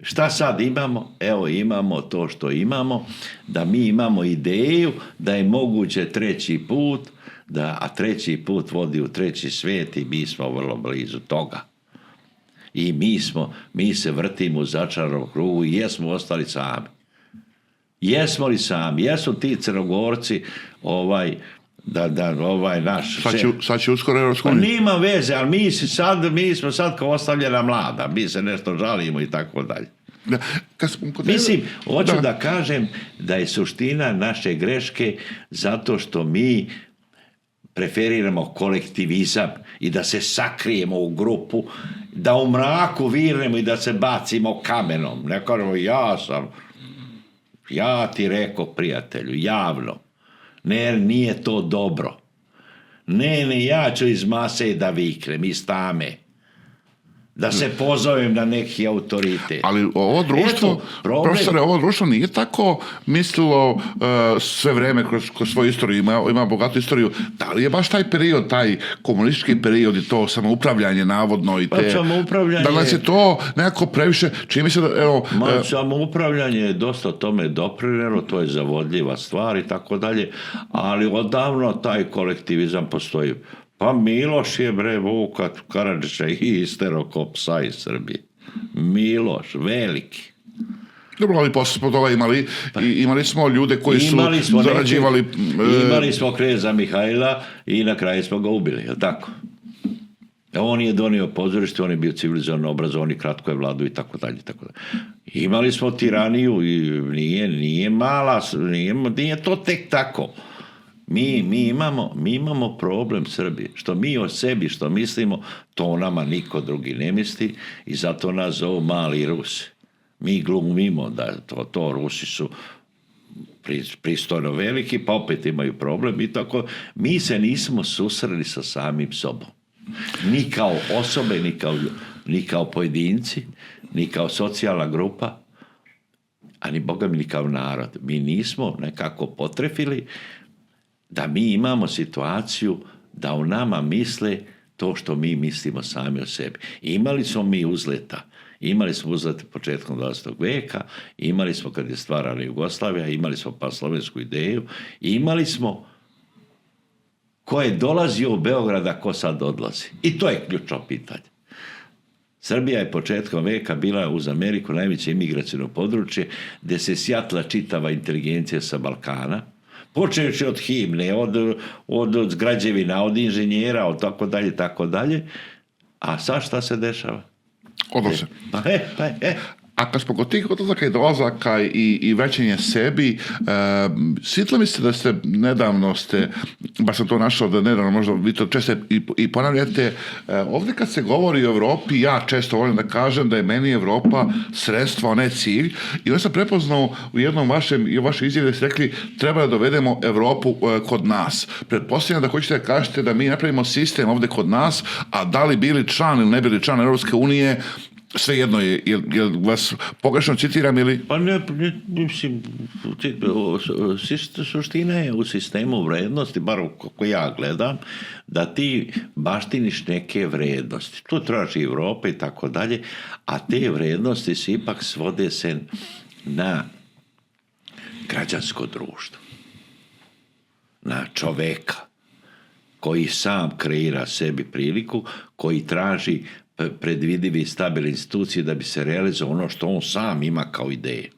šta sad imamo? Evo imamo to što imamo, da mi imamo ideju da je moguće treći put, a treći put vodi u treći svijet i mi smo vrlo blizu toga. I mi se vrtimo u začaranom krugu i jesmo ostali sami. Jesmo li sami? Jesu ti Crnogorci naš sad će uskoro Europska unija. Pa nima veze, ali mi smo sad kao ostavljena mlada, mi se nešto žalimo i tako dalje. Mislim, hoću da kažem da je suština naše greške zato što mi preferiramo kolektivizam i da se sakrijemo u grupu, da u mraku virnemo i da se bacimo kamenom. Ne kažemo ja ti rekao prijatelju, javno. Ne, nije to dobro. Ne, ja ću iz mase da viknem, iz tame. Da se pozovem na neki autoritet. Ali ovo društvo, profesore, ovo društvo nije tako mislilo sve vreme kroz svoju istoriju, ima bogatu istoriju. Da li je baš taj period, taj komunistički period i to samoupravljanje navodno i te... samoupravljanje... Da nas je to nekako previše... Čini mi se da, evo... Samoupravljanje je dosta tome doprinelo, to je zavodljiva stvar i tako dalje, ali odavno taj kolektivizam postoji. Pa Miloš je Vuka Karadžića i istero ko psa iz Srbije. Miloš, veliki. Dobro, ali posle smo toga imali smo ljude koji su zarađivali... Imali smo kneza Mihajla i na kraju smo ga ubili, je li tako? On je donio pozorište, on je bio civilizovano obrazovan i kratko je vladu i tako dalje. Imali smo tiraniju i nije mala, nije to tek tako. Mi imamo problem Srbije. Što mi o sebi, što mislimo, to o nama niko drugi ne misli i zato nas zovu mali Rusi. Mi glumimo da to Rusi su pristojno veliki, pa opet imaju problem i tako. Mi se nismo susreli sa samim sobom. Ni kao osobe, ni kao pojedinci, ni kao socijalna grupa, a ni Boga mi ni kao narod. Mi nismo nekako potrefili da mi imamo situaciju da u nama misle to što mi mislimo sami o sebi. Imali smo mi uzleta. Imali smo uzlete početkom 20. veka, imali smo kad je stvarana Jugoslavija, imali smo panslavensku ideju, imali smo ko je dolazio u Beograd, a ko sad odlazi. I to je ključno pitanje. Srbija je početkom veka bila uz Ameriku najveće imigracijno područje gdje se sjatla čitava inteligencija sa Balkana, počejući od himne, od građevina, od inženjera, od tako dalje. A sad šta se dešava? Odlaze. A kad smo kod tih odlazaka i dolazaka i većenje sebi, sjetilo mi se da ste nedavno, baš sam to našao da nedavno, možda vi to često i ponavljate, ovdje kad se govori o Evropi, ja često volim da kažem da je meni Evropa sredstvo, a ne cilj, i onda sam prepoznao u jednom vašoj izjavi da ste rekli treba da dovedemo Evropu kod nas. Pretpostavljam da hoćete da kažete da mi napravimo sistem ovdje kod nas, a da li bili član ili ne bili član Europske unije, sve jedno je, jel vas pogrešno citiram ili... Pa ne, mislim, suština je u sistemu vrednosti, bar kako ja gledam, da ti baštiniš neke vrednosti. Tu traži Evropa i tako dalje, a te vrednosti se ipak svode se na građansko društvo, na čoveka koji sam kreira sebi priliku, koji traži predvidivi i stabilne institucije da bi se realizovao ono što on sam ima kao ideje.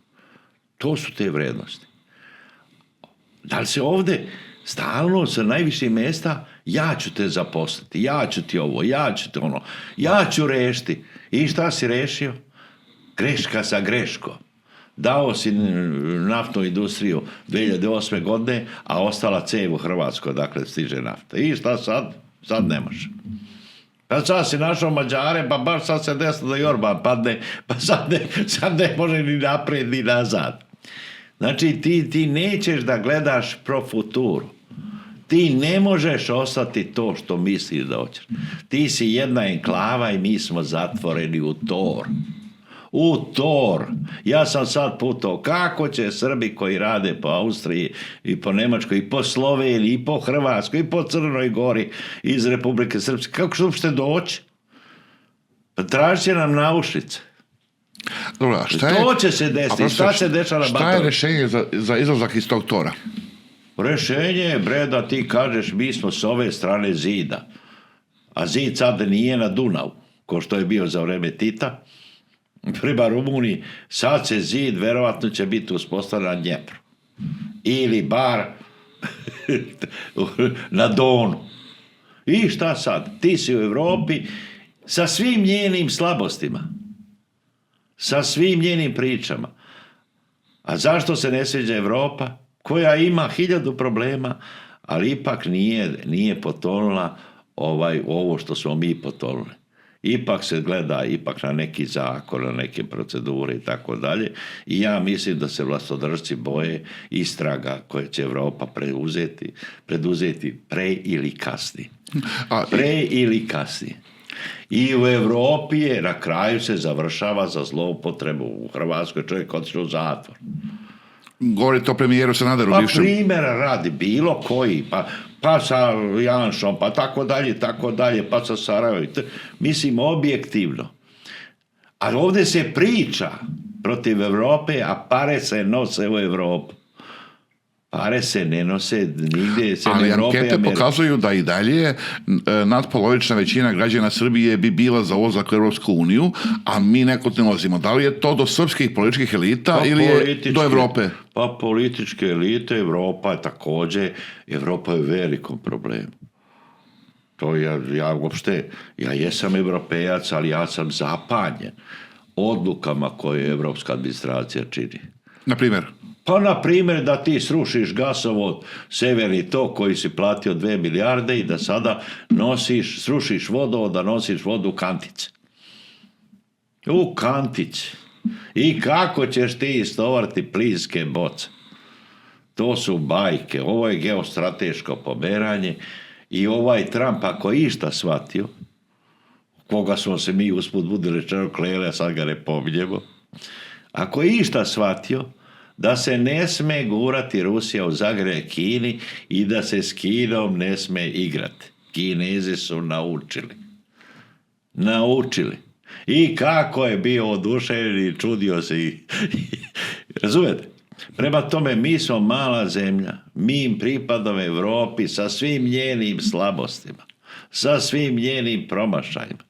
To su te vrednosti. Da li se ovdje stalno sa najviših mjesta ja ću te zaposliti, ja ću ti ovo, ja ću ti ono, ja ću rešiti. I šta si rešio? Greška sa greškom. Dao si naftnu industriju 2008. godine, a ostala cev u Hrvatskoj, dakle stiže nafta. I šta sad? Sad ne može. Pa sad si našao Mađare, pa baš sad se desilo da Jorban padne, pa sad ne može ni naprijed ni nazad. Znači ti nećeš da gledaš pro futuru. Ti ne možeš ostati to što misliš da hoćeš. Ti si jedna enklava i mi smo zatvoreni u tor. U tor. Ja sam sad putao kako će Srbi koji rade po Austriji i po Nemačkoj i po Sloveniji i po Hrvatskoj i po Crnoj Gori iz Republike Srpske, kako će uopšte doći? Pa traži će nam naušnice. Dobro, to će se desiti. Šta se dešava na Batoru? Šta je rješenje za izlazak iz tog tora? Rješenje je, bre, da ti kažeš mi smo s ove strane zida. A zid sad nije na Dunavu, ko što je bio za vreme Tita. Prema Rumuniji, sad se zid verovatno će biti uspostavljen na Dnjepru. Ili bar na Donu. I šta sad? Ti si u Evropi sa svim njenim slabostima. Sa svim njenim pričama. A zašto se ne sviđa Evropa? Koja ima 1000 problema, ali ipak nije potonula ovo što smo mi potonuli. Ipak se gleda ipak na neki zakon, na neke procedure i tako dalje. I ja mislim da se vlastodržci boje istraga koje će Europa preduzeti pre ili kasnije. Pre ili kasnije. I u Europi je na kraju se završava za zloupotrebu. U Hrvatskoj čovjek otišao u zatvor. Govorite o premijeru Sanaderu. Pa primjera radi bilo koji, pa sa Janšom, pa tako dalje, pa sa Sarajevom. Mislim, objektivno. A ovdje se priča protiv Europe, a pare se nose u Europu. Pare se ne nose nigdje. Ali ankete pokazuju da i dalje nadpolovična većina građana Srbije bi bila za ulazak u Europsku uniju, a mi neko ne ulazimo. Da li je to do srpskih političkih elita ili je do Europe? Pa političke elite, Europa je također, Europa je u velikom problemu. To ja jesam Europejac, ali ja sam zapanjen odlukama koje Europska administracija čini. Na primjer? Pa, na primjer, da ti srušiš gasovod Severni tok koji si platio 2 milijarde i da sada srušiš vodovod, da nosiš vodu u kantice. U kantice. I kako ćeš ti istovariti plinske boce? To su bajke. Ovo je geostrateško pomeranje i ovaj Trump, ako je išta shvatio, koga smo se mi usput budi rečeno kleli, a sad ga ne pominjemo, ako je išta shvatio, da se ne sme gurati Rusija u zagrljaj Kini i da se s Kinom ne sme igrati. Kinezi su naučili. I kako je bio oduševljen i čudio se. Razumete? Prema tome, mi smo mala zemlja, mi im pripadamo Europi sa svim njenim slabostima, sa svim njenim promašajima.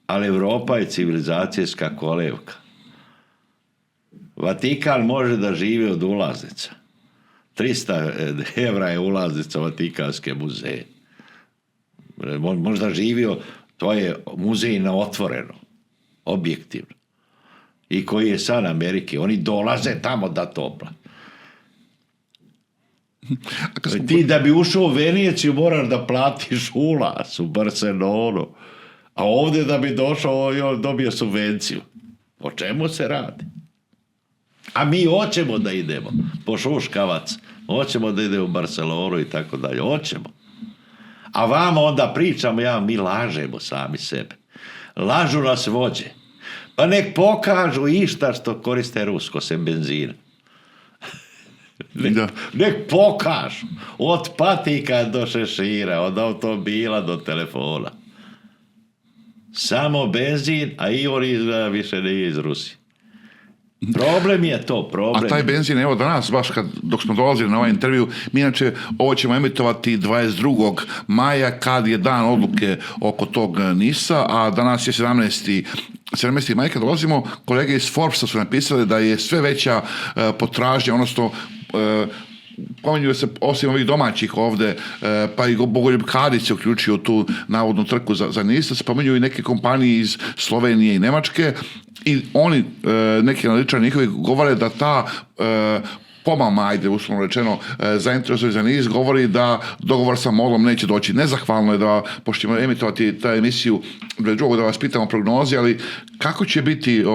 Ali Europa je civilizacijska kolevka. Vatikan može da živi od ulaznica. 300 evra je ulaznica u Vatikanske muzeje. Možda živio, to je muzej na otvoreno, objektivno. I koji je san Amerike. Oni dolaze tamo da topla. Ti da bi ušao u Veneciju moraš da platiš ulaz u Barcelonu. A ovdje da bi došao dobio subvenciju. O čemu se radi? A mi hoćemo da idemo po šuškavac, hoćemo da idemo u Barcelonu i tako dalje, hoćemo. A vama onda pričamo, mi lažemo sami sebe. Lažu nas vođe. Pa nek pokažu išta što koriste rusko sem benzina. Nek pokažu. Od patika do šešira, od automobila do telefona. Samo benzin, a i on izgleda više nije iz Rusije. Problem je to, problem. A taj benzin, evo danas, baš dok smo dolazili na ovaj intervju, mi inače ovo ćemo emitovati 22. maja kad je dan odluke oko tog NIS-a, a danas je 17. maj kad dolazimo, kolege iz Forbesa su napisali da je sve veća potražnja, odnosno pominju se osim ovih domaćih ovde, pa i Bogoljub Kadić se uključio tu navodnu trku za NIS, spominju i neke kompanije iz Slovenije i Nemačke i oni, neki analitičari njihovi, govore da ta pomama, ajde, uslovno rečeno, zainteresovani za NIS, govori da dogovor sa MOL-om neće doći. Nezahvalno je da, pošto ćemo emitovati ta emisiju, drugo da vas pitamo prognoze, ali kako će biti,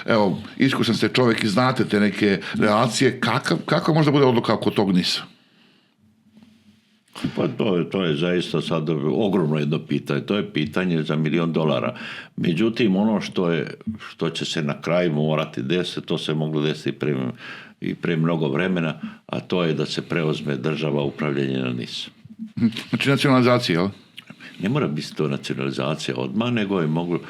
evo, iskusan ste čovjek i znate te neke relacije, kako možda bude odluka oko tog NIS-a? Pa to je zaista sad ogromno jedno pitanje. To je pitanje za $1 milion. Međutim, ono što će se na kraju morati desiti, to se moglo desiti i pre mnogo vremena, a to je da se preuzme država upravljanje na NIS. Znači nacionalizacija, jel? Ne mora biti to nacionalizacija odmah, nego je moglo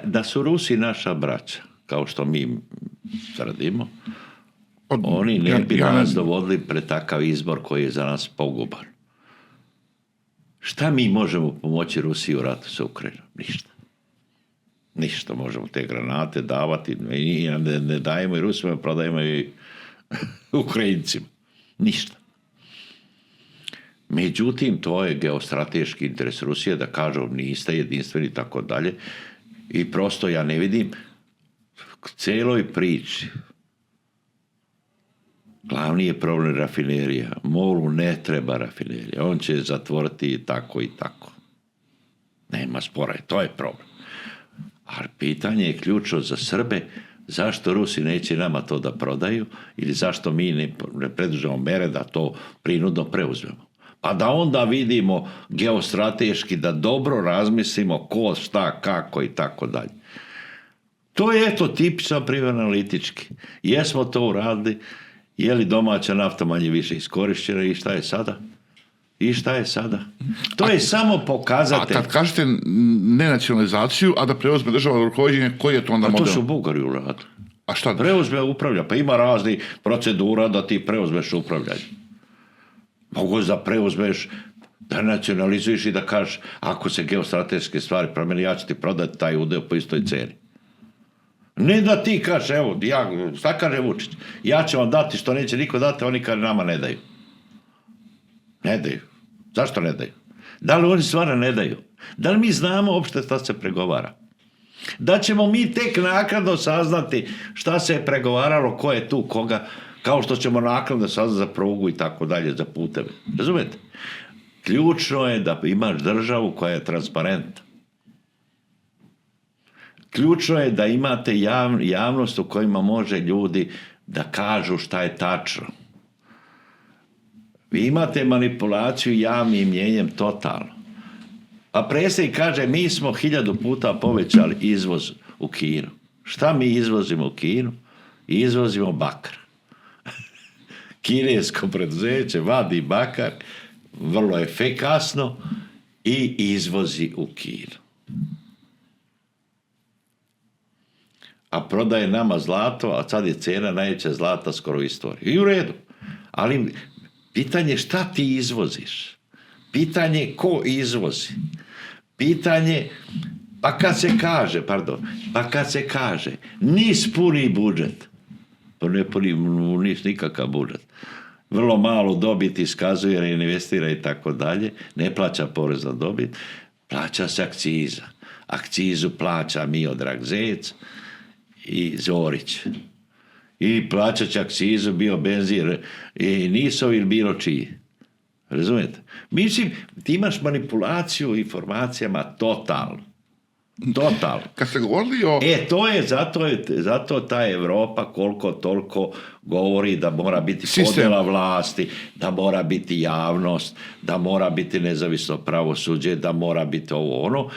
da su Rusi naša braća, kao što mi radimo, oni ne bi nas dovodili pred takav izbor koji je za nas poguban. Šta mi možemo pomoći Rusiji u ratu sa Ukrajinom? Ništa možemo te granate davati i ne dajemo i Rusima, prodajemo i Ukrajincima. Ništa. Međutim, to je geostrateški interes Rusije da kažu niste jedinstveni i tako dalje. I prosto ja ne vidim celoj priči. Glavni je problem rafinerija. MOL-u ne treba rafinerija. On će zatvoriti i tako i tako. Nema spora, to je problem. Ali pitanje je ključno za Srbe, zašto Rusi neće nama to da prodaju ili zašto mi ne preduzmemo mere da to prinudno preuzmemo. Pa da onda vidimo geostrateški, da dobro razmislimo ko, šta, kako i tako dalje. To je eto tipičan primjer analitički. Jesmo to uradili, je li domaća nafta manje više iskorištena i šta je sada? To je samo pokazatelj. A kad kažete nenacionalizaciju, a da preuzme država rukovođenje, koji je to onda model? To su Bugari uradili. A šta? Preuzme upravlja, pa ima razni procedura da ti preuzmeš upravljanje. Mogu da preuzmeš, da nacionalizuješ i da kažeš, ako se geostrateške stvari promijeni, ja ću ti prodati taj udeo po istoj ceni. Ne da ti kažeš, evo, šta kaže Vučić, ja ću vam dati što neće niko dati, oni kaže nama ne daju. Ne daju. Zašto ne daju? Da li oni stvarno ne daju? Da li mi znamo uopšte šta se pregovara? Da ćemo mi tek naknadno saznati šta se je pregovaralo, ko je tu, koga, kao što ćemo naknadno saznati za prugu i tako dalje, za puteve. Razumete? Ključno je da imaš državu koja je transparentna. Ključno je da imate javnost u kojima može ljudi da kažu šta je tačno. Vi imate manipulaciju javnim mnjenjem totalno. A predsjednik kaže, mi smo 1000 puta povećali izvoz u Kinu. Šta mi izvozimo u Kinu? Izvozimo bakar. Kinesko preduzeće vadi bakar vrlo efikasno i izvozi u Kinu. A prodaje nama zlato, a sad je cena najveća zlata skoro u istoriji. I u redu. Ali pitanje šta ti izvoziš? Pitanje ko izvozi? Pitanje, pa kad se kaže, nis puni budžet, pa ne puni nis nikakav budžet, vrlo malo dobit iskazuje, jer investira i tako dalje, ne plaća porez na dobit, plaća se akciza. Akcizu plaća Miodrag Zec i Zorić. I plaćat će akcizu bio benzin i Nisov ili bilo čiji. Razumijete? Mislim, ti imaš manipulaciju informacijama totalno. Kad ste govorili o... To je, zato ta Evropa koliko toliko govori da mora biti podjela vlasti, da mora biti javnost, da mora biti nezavisno pravosuđe, da mora biti ovo ono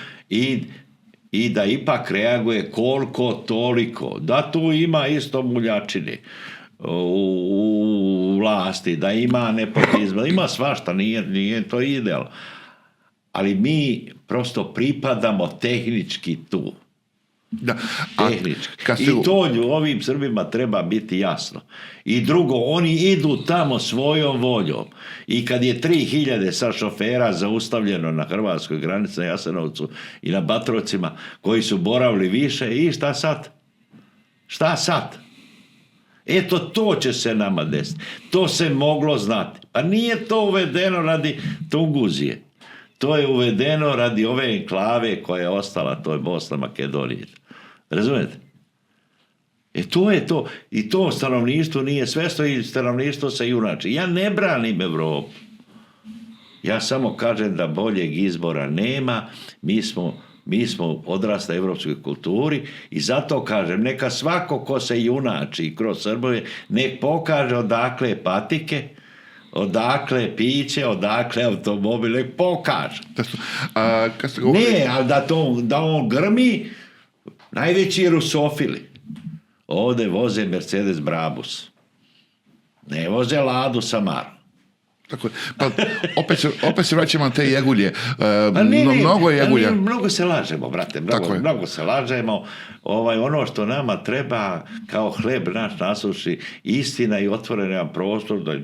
i da ipak reaguje koliko toliko. Da tu ima isto muljačine u vlasti, da ima nepotizma, ima svašta, nije to idealno. Ali mi prosto pripadamo tehnički tu. Da. Tehnički. I to ovim Srbima treba biti jasno. I drugo, oni idu tamo svojom voljom. I kad je 3000 sa šofera zaustavljeno na hrvatskoj granici, na Jasenovcu i na Batrovcima, koji su boravili više, i šta sad? Šta sad? Eto, to će se nama desiti. To se moglo znati. Pa nije to uvedeno radi Tunguzije. To je uvedeno radi ove enklave koja je ostala, to je Bosna, Makedonija. Razumijete? To je to. I to stanovništvo nije svesno i stanovništvo se junači. Ja ne branim Evropu. Ja samo kažem da boljeg izbora nema. Mi smo odrasli u evropskoj kulturi i zato kažem, neka svako ko se junači kroz Srbije, nek pokaže odakle patike, odakle piće, odakle automobil, nek pokaže. Ne, ali da on grmi, najveći rusofili. Ovdje voze Mercedes Brabus. Ne voze Ladu Samaru. Tako je. Pa opet se vraćamo na te jegulje. Mnogo je jegulja. Mnogo se lažemo, brate. Mnogo se lažemo. Ono što nama treba kao hleb naš nasuši, istina i otvoren nam prostor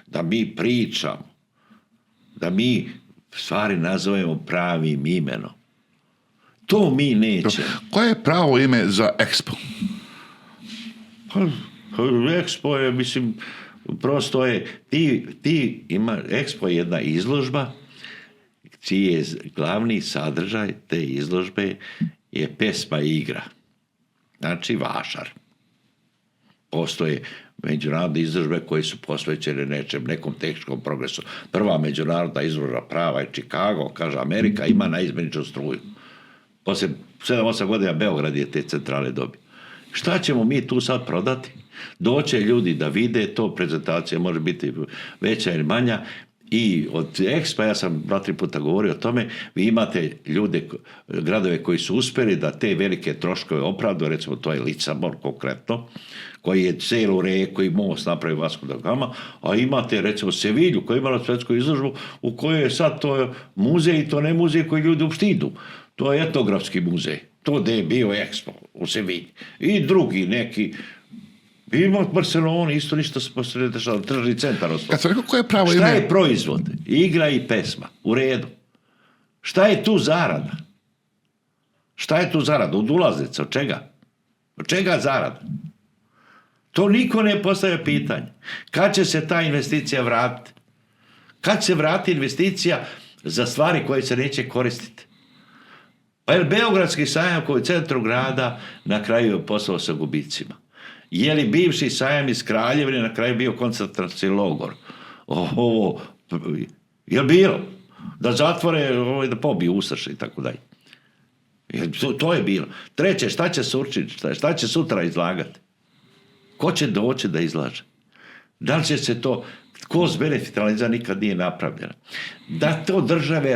da mi pričamo. Da mi stvari nazovemo pravim imenom. To mi nećemo. Koje je pravo ime za Expo? Expo je, mislim, prosto je, Expo je jedna izložba čiji je glavni sadržaj te izložbe je pesma i igra. Znači vašar. Postoje međunarodne izložbe koje su posvećene nekom tehničkom progresu. Prva međunarodna izložba prava je Chicago, kaže Amerika ima naizmjeničnu struju. Poslije 7-8 godina Beograd je te centrale dobio. Šta ćemo mi tu sad prodati? Doće ljudi da vide to, prezentacija može biti veća ili manja, i od Expa, ja sam 2-3 puta govorio o tome, vi imate ljude, gradove koji su uspjeli da te velike troškove opravdu, recimo to je Lisabon konkretno, koji je celu reku i most napravio Vasco da Gama, a imate recimo Sevilju koja je imala svjetsku izložbu u kojoj je sad to muzej, i to ne muzej koji ljudi uopšte idu. To je etnografski muzej. To gdje je bio Expo u Sevilji. I drugi neki. Ima u Barceloni isto ništa se poslije dešava, tržni centar ostao. Kad sam rekao koje je pravo ime? Šta je proizvod? Igra i pesma. U redu. Šta je tu zarada? Šta je tu zarada? Od ulaznica? Od čega? Od čega zarada? To niko ne postavlja pitanje. Kad će se ta investicija vratiti? Kad se vrati investicija za stvari koje se neće koristiti? Pa je Beogradski sajam koji je u centru grada na kraju je poslao sa gubicima? Je li bivši sajam iz Kraljevine na kraju bio koncentracijski logor? Je li bilo? Da zatvore, da pobiju ustaše i tako dalje. To je bilo. Treće, šta će Surčin, šta će sutra izlagati? Ko će doći da izlaže? Da li će se to, cost benefit analiza nikad nije napravljena. Da to države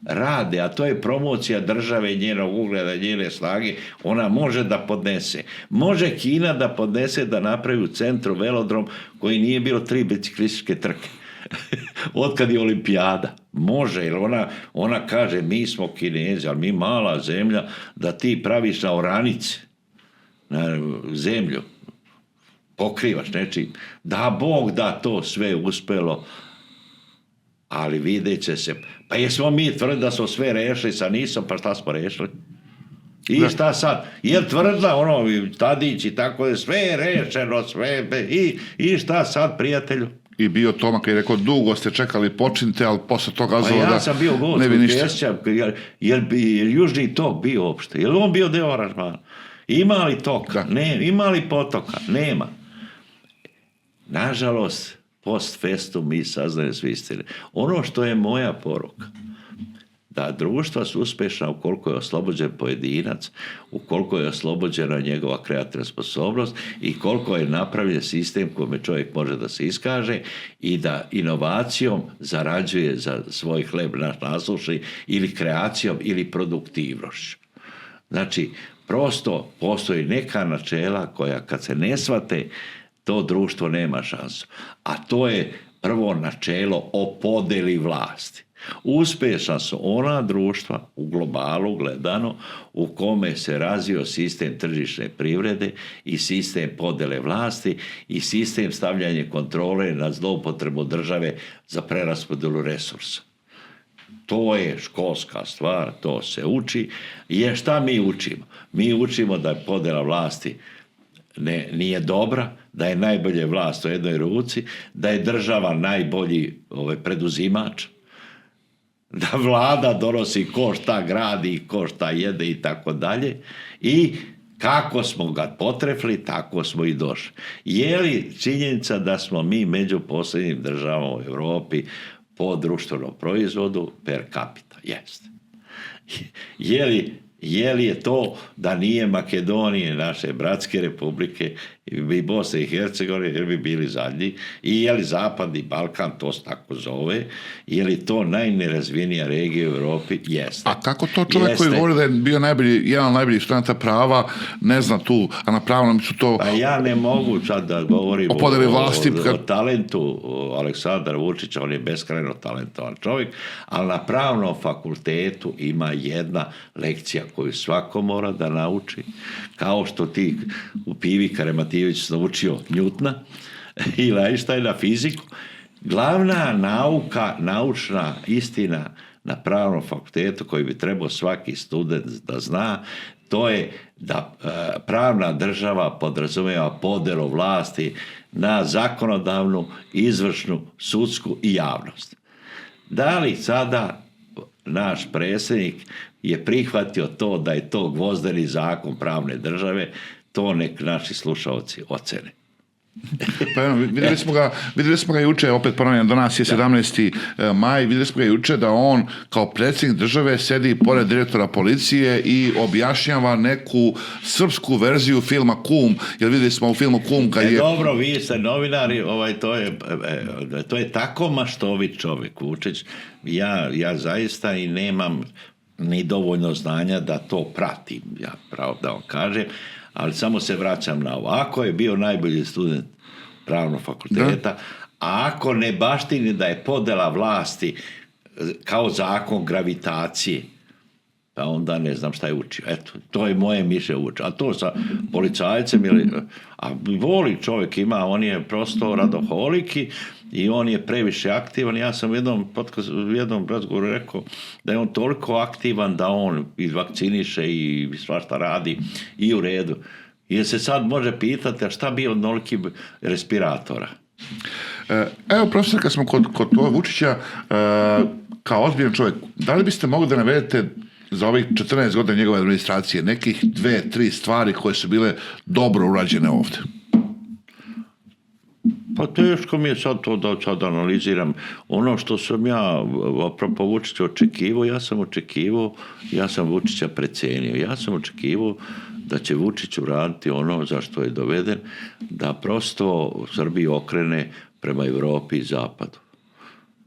rade, a to je promocija države, njenog ugleda, njene snage, ona može da podnese. Može Kina da podnese da napravi u centru velodrom koji nije bilo 3 biciklističke trke. Otkad je olimpijada. Može, jer ona kaže mi smo Kinezi, ali mi mala zemlja, da ti praviš na oranice, na zemlju, pokrivaš nečim. Da Bog da to sve uspelo, ali vidjet će se. Pa jesmo mi tvrdili da smo sve rešili, sa nisam, pa šta smo rešili? I šta sad? Je tvrdila Tadić i tako je, sve je rešeno, sve, i šta sad, prijatelju? I bio Toma koji je rekao, dugo ste čekali, počinite, ali posle toga zove da ja sam bio gost u Kjesća, je Južni tok bio uopšte? Je li on bio deo aranžmana? Ima li toka? Ne. Ima li potoka? Nema. Nažalost, post festum mi saznaju svi istine. Ono što je moja poruka, da društva su uspješna ukoliko je oslobođen pojedinac, ukoliko je oslobođena njegova kreativna sposobnost i koliko je napravljen sistem kojome čovjek može da se iskaže i da inovacijom zarađuje za svoj hleb naslušni ili kreacijom ili produktivnošću. Znači, prosto postoji neka načela koja kad se ne shvate, to društvo nema šansu. A to je prvo načelo o podeli vlasti. Uspješna su ona društva u globalu gledano u kome se razvio sistem tržišne privrede i sistem podele vlasti i sistem stavljanja kontrole nad zloupotrebu države za preraspodjelu resursa. To je školska stvar, to se uči. I šta mi učimo? Mi učimo da je podela vlasti nije dobra, da je najbolje vlast u jednoj ruci, da je država najbolji preduzimač, da vlada donosi ko šta gradi, ko šta jede i tako dalje, i kako smo ga potrefli, tako smo i došli. Je li činjenica da smo mi među posljednjim državama u Europi po društvenom proizvodu per capita? Jeste. Je li je to da nije Makedonije, naše bratske republike i Bosne i Hercegovine, jer bi bili zadnji, i je li Zapadni Balkan, to se tako zove, je li to najnerazvijenija regija u Europi? Jeste. A kako to čovjek koji govori da je bio jedan od najboljih studenta prava, ne zna tu, a na pravnom su to... Pa ja ne mogu sad da govorim o talentu Aleksandra Vučića, on je beskrajno talentovan čovjek, ali na pravnom fakultetu ima jedna lekcija koju svako mora da nauči, kao što ti u pivi Karematijević naučio Njutna ili Einsteina fiziku. Glavna nauka, naučna istina na pravnom fakultetu koju bi trebao svaki student da zna, to je da pravna država podrazumijeva podelu vlasti na zakonodavnu, izvršnu, sudsku i javnost. Da li sada naš predsjednik je prihvatio to da je to gvozdeni zakon pravne države, To nek naši slušalci ocene. Pa vidjeli smo ga juče, opet ponavljam, do nas je 17. maj, vidjeli smo ga juče da on kao predsjednik države sedi pored direktora policije i objašnjava neku srpsku verziju filma Kum, jer vidjeli smo u filmu Kum kad je... Dobro, vi ste novinari, to je tako maštovit čovjek, Vučić. Ja zaista i nemam ni dovoljno znanja da to pratim, ja pravo da vam kažem, ali samo se vraćam na ovo. Ako je bio najbolji student pravnog fakulteta, a ako ne baštini da je podela vlasti kao zakon gravitacije, pa onda ne znam šta je učio. Eto, to je moje mišljenje učio. A to sa policajcem, a voli čovjek ima, on je prosto radoholik i on je previše aktivan. Ja sam u jednom razgovoru rekao da je on toliko aktivan da on i vakciniše i svašta radi i u redu. Jer se sad može pitati, a šta bi od noliki respiratora? Evo, profesor, kad smo kod toga Vučića, kao ozbiljan čovjek, da li biste mogli da navedete za ovih 14 godina njegove administracije nekih 2-3 stvari koje su bile dobro urađene ovdje? Pa teško mi je sad to da sad analiziram. Ono što sam ja apropo Vučića očekivao, ja sam Vučića precenio. Ja sam očekivao da će Vučić uraditi ono za što je doveden, da prosto Srbiju okrene prema Europi i Zapadu.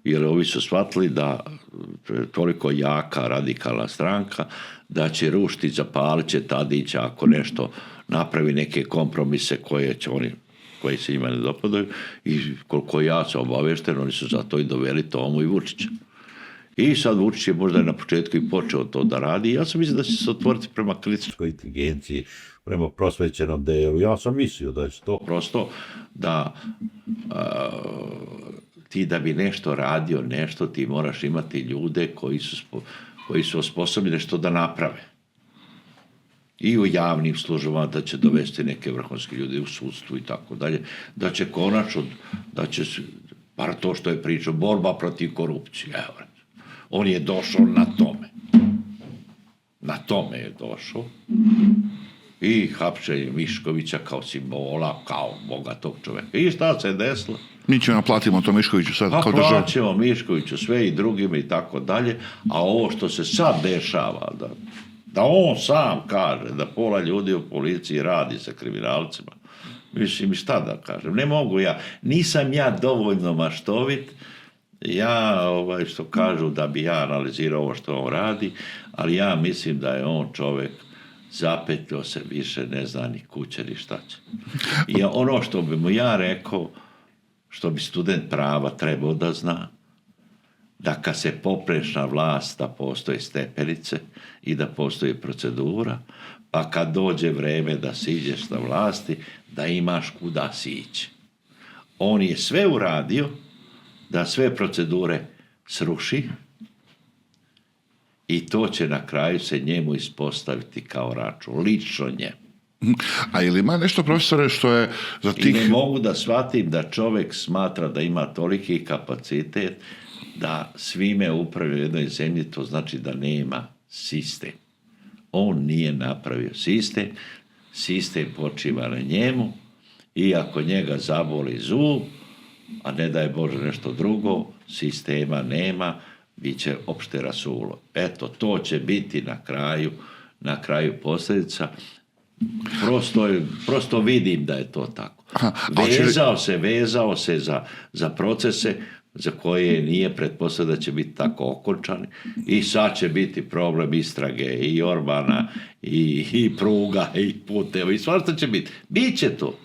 Jer ovi su shvatili da toliko jaka radikalna stranka da će rušiti, zapalit će Tadića ako nešto napravi neke kompromise koji se njima ne dopadaju, i koliko ja sam obavešten, oni su zato i doveli Tomu i Vučića. I sad Vučić je možda na početku i počeo to da radi. Ja sam mislio da će se otvoriti prema kritičkoj inteligenciji, prema prosvećenom delu. Ja sam mislio da će to prosto da ti da bi nešto radio, nešto, ti moraš imati ljude koji su osposobni nešto da naprave. I u javnim službama da će dovesti neke vrhunske ljude u sudstvu i tako dalje, da će konačno, da će, bar to što je pričao, borba protiv korupcije. Evo, on je došao na tome. Na tome je došao. I hapšenje Miškovića kao simbola, kao bogatog čoveka. I šta se desilo? Mi ćemo naplatimo to Miškoviću sad kao država. Plaćemo Miškoviću sve i drugima i tako dalje, a ovo što se sad dešava, da on sam kaže da pola ljudi u policiji radi sa kriminalcima, mislim, šta da kažem, ne mogu ja, nisam ja dovoljno maštovit, ja, što kažu da bi ja analizirao ovo što on radi, ali ja mislim da je on čovjek zapetljao se, više ne zna ni kuće ni šta će. I ono što bi mu ja rekao, što bi student prava trebao da zna, da kad se popreš na vlast da postoje stepenice i da postoji procedura, pa kad dođe vreme da siđeš na vlasti, da imaš kuda sići. On je sve uradio da sve procedure sruši i to će na kraju se njemu ispostaviti kao račun, lično njemu. A ili ima nešto, profesore, što je za tih... I ne mogu da shvatim da čovjek smatra da ima toliki kapacitet da svime upravlja u jednoj zemlji, to znači da nema sistem. On nije napravio sistem počiva na njemu i ako njega zaboli zub, a ne daj Bože nešto drugo, sistema nema, bit će opšte rasulo. Eto, to će biti na kraju posljedica. Prosto vidim da je to tako. Vezao se za procese za koje nije pretpostavljeno da će biti tako okončani i sad će biti problem istrage i Orbana i pruga i puteva i svašta će biti. Biće to.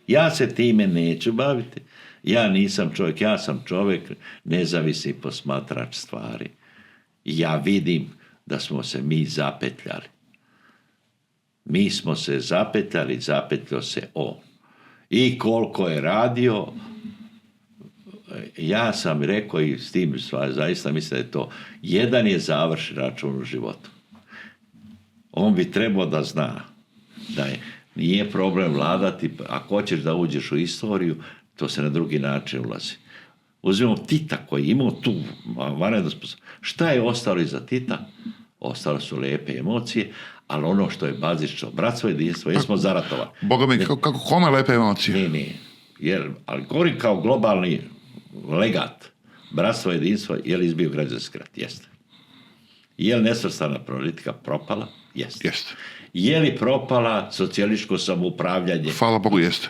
Ja se time neću baviti. Ja nisam čovjek, ja sam čovjek nezavisni posmatrač stvari. Ja vidim da smo se mi zapetljali. Mi smo se zapetljali, zapetljao se on. I koliko je radio, ja sam rekao i s tim zaista mislim da je to, jedan je završen račun u životu. On bi trebao da zna da nije problem vladati, ako hoćeš da uđeš u istoriju, to se na drugi način ulazi. Uzmemo Tita koji je imao tu vanrednu sposobnost. Šta je ostalo iza Tita? Ostale su lijepe emocije, Ali ono što je bazično, bratstvo, jedinstvo, jesmo zaratovali. Boga mi, kako kome lepe emocije? Ne. Ali govorim kao globalni legat, bratstvo, jedinstvo, je li izbio građanski rat? Jeste. Je li nesvrstana politika propala? Jeste. Je li propala socijalističko samoupravljanje? Hvala Bogu, jeste.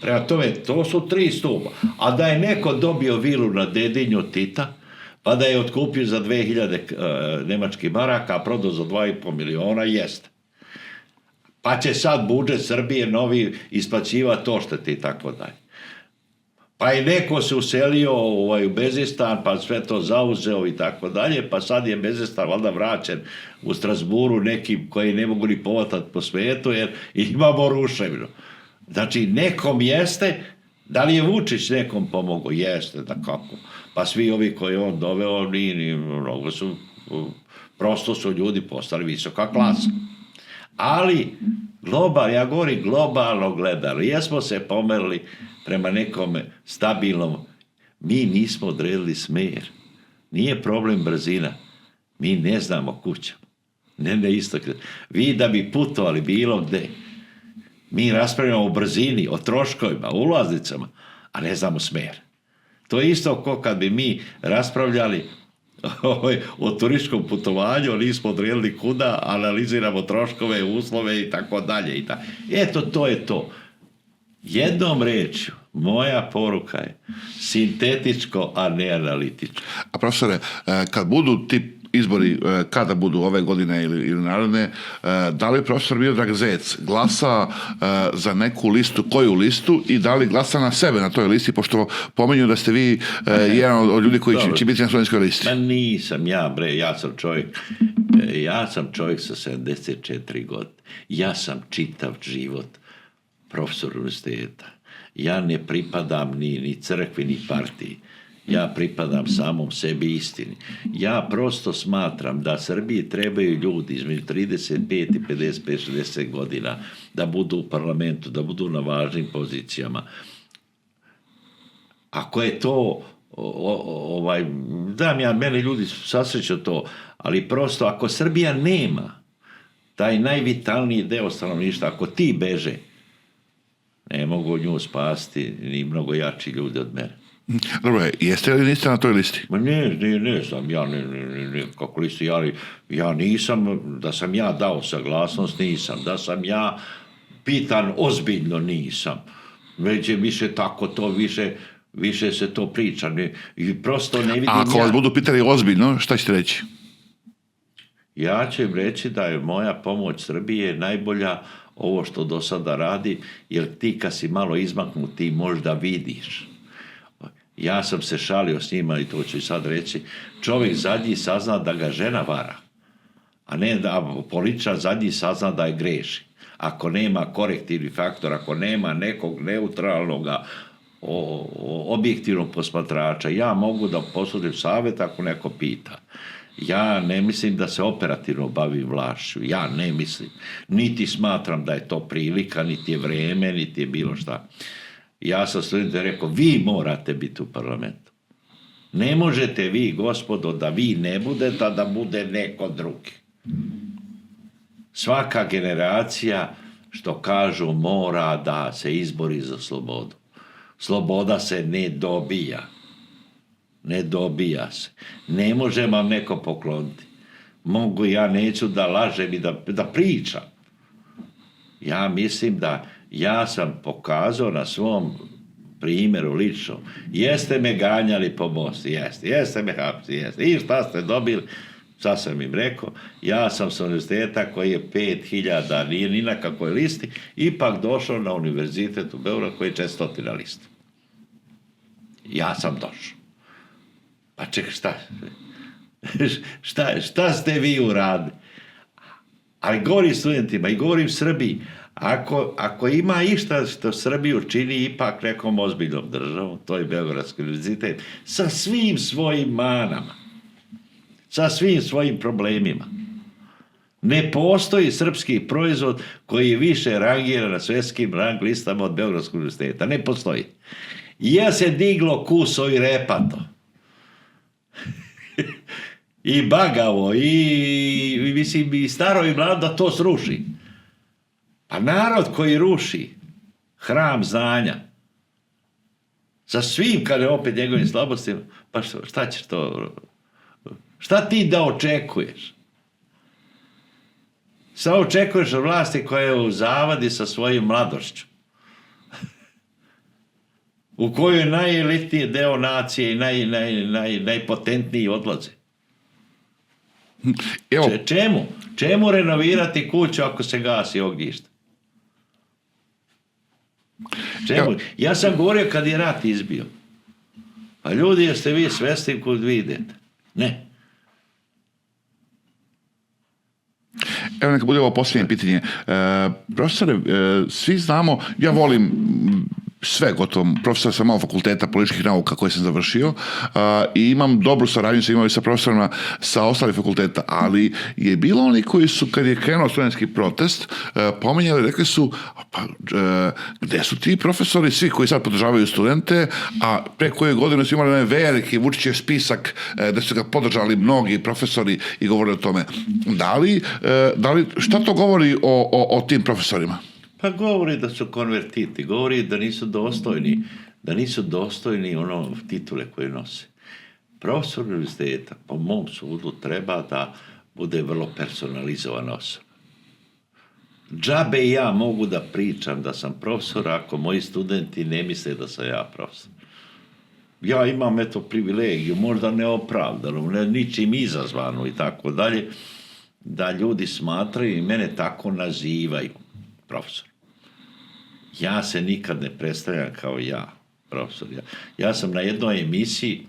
Prema tome, to su 3 stupa. A da je neko dobio vilu na Dedinju Tita, pa da je otkupio za 2000 nemačkih maraka, a prodao za 2,5 miliona, jeste. Pa će sad budžet Srbije novi isplaćivati odštete i tako dalje. Pa je neko se uselio u Bezistan, pa sve to zauzeo i tako dalje, pa sad je Bezistan valjda vraćen u Strasburu nekim koji ne mogu ni povatati po svijetu, jer imamo ruševinu. Znači, nekom jeste, da li je Vučić nekom pomogao? Jeste, da kako. Pa svi ovi koji on doveo, mnogo su, prosto su ljudi postali visoka klasa. Ali, ja govorim globalno gledano, jesmo se pomerili prema nekom stabilnom, mi nismo odredili smer. Nije problem brzina, mi ne znamo kuća. Ne isto. Vi da bi putovali bilo gde, mi raspravljamo o brzini, o troškovima, o ulaznicama, a ne znamo smer. To je isto kao kad bi mi raspravljali o turističkom putovanju, nismo odredili kuda, analiziramo troškove, uslove i tako dalje. Eto, to je to. Jednom rečju, moja poruka je sintetičko, a ne analitičko. A profesore, kad budu ti izbori, kada budu ove godine ili narodne, da li profesor Miodrag Zec glasa za neku listu, koju listu, i da li glasa na sebe na toj listi, pošto pominju da ste vi jedan od ljudi koji će biti na studentskoj listi? Ma nisam ja sam čovjek sa 74 godine. Ja sam čitav život profesor univerziteta. Ja ne pripadam ni crkvi, ni partiji. Ja pripadam samom sebi, istini. Ja prosto smatram da Srbiji trebaju ljudi između 35 i 55-60 godina da budu u parlamentu, da budu na važnim pozicijama. Ako je to, mene ljudi sasreću to, ali prosto ako Srbija nema taj najvitalniji deo stanovništva, ako ti beže, ne mogu nju spasti ni mnogo jači ljudi od mene. Dobro, jeste li niste na toj listi? Ne znam, kako listi, ja nisam, da sam ja dao saglasnost, nisam, da sam ja pitan ozbiljno, nisam. Već je više tako to, više se to priča. I prosto ne vidim. A ako vas budu pitali ozbiljno, šta ćete reći? Ja ću im reći da je moja pomoć Srbije najbolja ovo što do sada radi, jer ti kad si malo izmaknut, ti možda vidiš. Ja sam se šalio s njima i to ću i sad reći. Čovjek zadnji sazna da ga žena vara, a ne da političar zadnji sazna da je greši. Ako nema korektivni faktor, ako nema nekog neutralnog, objektivnog posmatrača, ja mogu da posudim savjet ako neko pita. Ja ne mislim da se operativno bavim vlašću. Ja ne mislim. Niti smatram da je to prilika, niti je vreme, niti je bilo šta. Ja sam studentima rekao, vi morate biti u parlamentu. Ne možete vi, gospodo, da vi ne budete, a da bude neko drugi. Svaka generacija, što kažu, mora da se izbori za slobodu. Sloboda se ne dobija. Ne dobija se. Ne može vam neko pokloniti. Mogu, ja neću da lažem i da pričam. Ja mislim da ja sam pokazao na svom primjeru lično. Jeste me ganjali po Bosni, jeste me hapsili, jeste. I šta ste dobili? Sad sam im rekao, ja sam s univerziteta koji je 5000, nije ni na kakvoj listi, ipak došao na univerzitet u Beogradu koji je 400 lista. Ja sam došao. Pa čekaj, šta ste vi uradili? Ali govorim studentima i govorim Srbiji, ako ima išta što Srbiju čini ipak nekom ozbiljnom državom, to je Beogradski univerzitet, sa svim svojim manama, sa svim svojim problemima. Ne postoji srpski proizvod koji je više rangiran na svjetskim rang listama od Beogradskog univerziteta. Ne postoji. I ja se diglo kuso i repato. i bagavo, i mislim, i staro i mlado da to sruši. Pa narod koji ruši hram znanja, sa svim, kada je opet njegovim slabostima, pa šta ćeš to? Šta ti da očekuješ? Šta očekuješ od vlasti koja je u zavadi sa svojim mladošću? U kojoj je najelitniji deo nacije i najpotentniji odlaze. Evo. Čemu renovirati kuću ako se gasi ognjište? Čemu? Ja sam govorio kad je rat izbio. Pa ljudi, jeste vi svesni kud vi idete? Ne. Evo neka bude ovo posljednje pitanje. Profesore, svi znamo, ja volim sve gotovo, profesor sam malo fakulteta političkih nauka koje sam završio i imam dobru saradnju sa profesorima sa ostalih fakulteta, ali je bilo oni koji su, kad je krenuo studentski protest, pominjali, rekli su, pa gde su ti profesori, svi koji sad podržavaju studente, a pre koje godine su imali onaj veliki Vučićev spisak gde su ga podržali mnogi profesori i govorili o tome. Da li, šta to govori o tim profesorima? Pa govori da su konvertiti, govori da nisu dostojni ono titule koje nose. Profesor univerziteta, po mom sudu, treba da bude vrlo personalizovan osoba. Džabe i ja mogu da pričam da sam profesor ako moji studenti ne misle da sam ja profesor. Ja imam privilegiju, možda neopravdanu, ničim izazvanu i tako dalje, da ljudi smatraju i mene tako nazivaju profesor. Ja se nikad ne predstavljam kao ja, profesor. Ja sam na jednoj emisiji,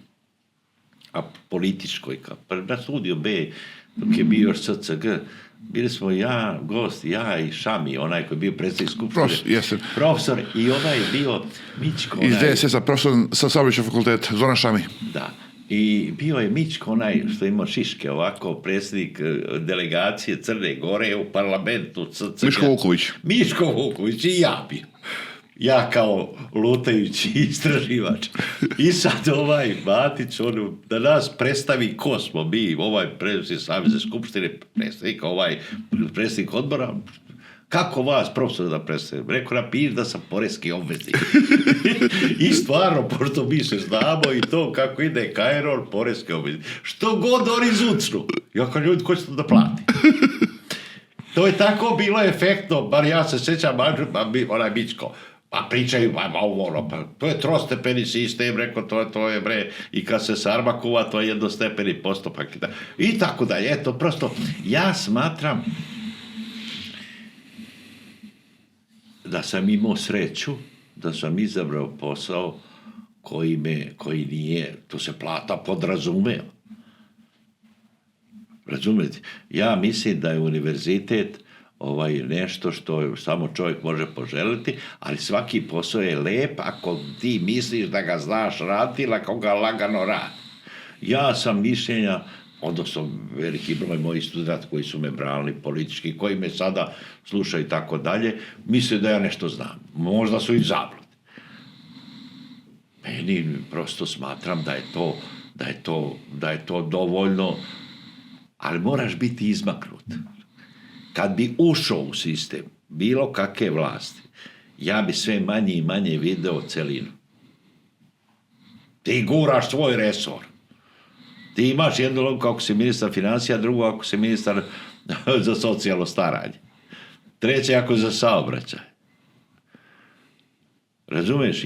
a političkoj, na studiju B, dok je bio još SCG, bili smo gost, ja i Šami, onaj koji je bio predsjednik skupštine. Profesor, i onaj je bio Mičko. Iz DSS-a, profesor sa Saobraćajnog fakulteta, Zoran Šami. Da. I bio je Mičko, onaj što imao šiške, ovako, predsjednik delegacije Crne Gore u parlamentu. Miško Vuković i ja bio. Ja kao lutajući istraživač. I sad Matić, da nas predstavi ko smo mi, predsjednik Savjeza skupštine, predsjednik odbora, kako vas, profesor, da predstavim? Rekao, napiš da sam poreski obveznik. I stvarno, pošto mi se znamo i to kako ide Kajrol, poreski obveznik. Što god oni zucnu. Ja kao ljudi, ko će to da plati? To je tako bilo efektno, bar ja se sjećam, onaj Mičko, pa pričaju, pa to je trostepeni sistem, rekao, to je bre, i kad se sarma kuva, to je jednostepeni postupak. I tako dalje, eto, prosto, ja smatram da sam imao sreću, da sam izabrao posao koji nije, to se plata podrazumeo. Razumete? Ja mislim da je univerzitet nešto što samo čovjek može poželiti, ali svaki posao je lep ako ti misliš da ga znaš raditi ili ako ga lagano radi. Ja sam mišljenja, odnosno veliki broj mojih studenta koji su me branili politički, koji me sada slušaju i tako dalje, misle da ja nešto znam. Možda su i zabludi. Meni prosto smatram da je to dovoljno, ali moraš biti izmaknut. Kad bi ušao u sistem bilo kakve vlasti, ja bi sve manje i manje video celinu. Ti guraš svoj resor. Ti imaš jednu logiku ako si ministar financija, drugu ako si ministar za socijalno staranje. Treće ako za saobraćaj. Razumiješ?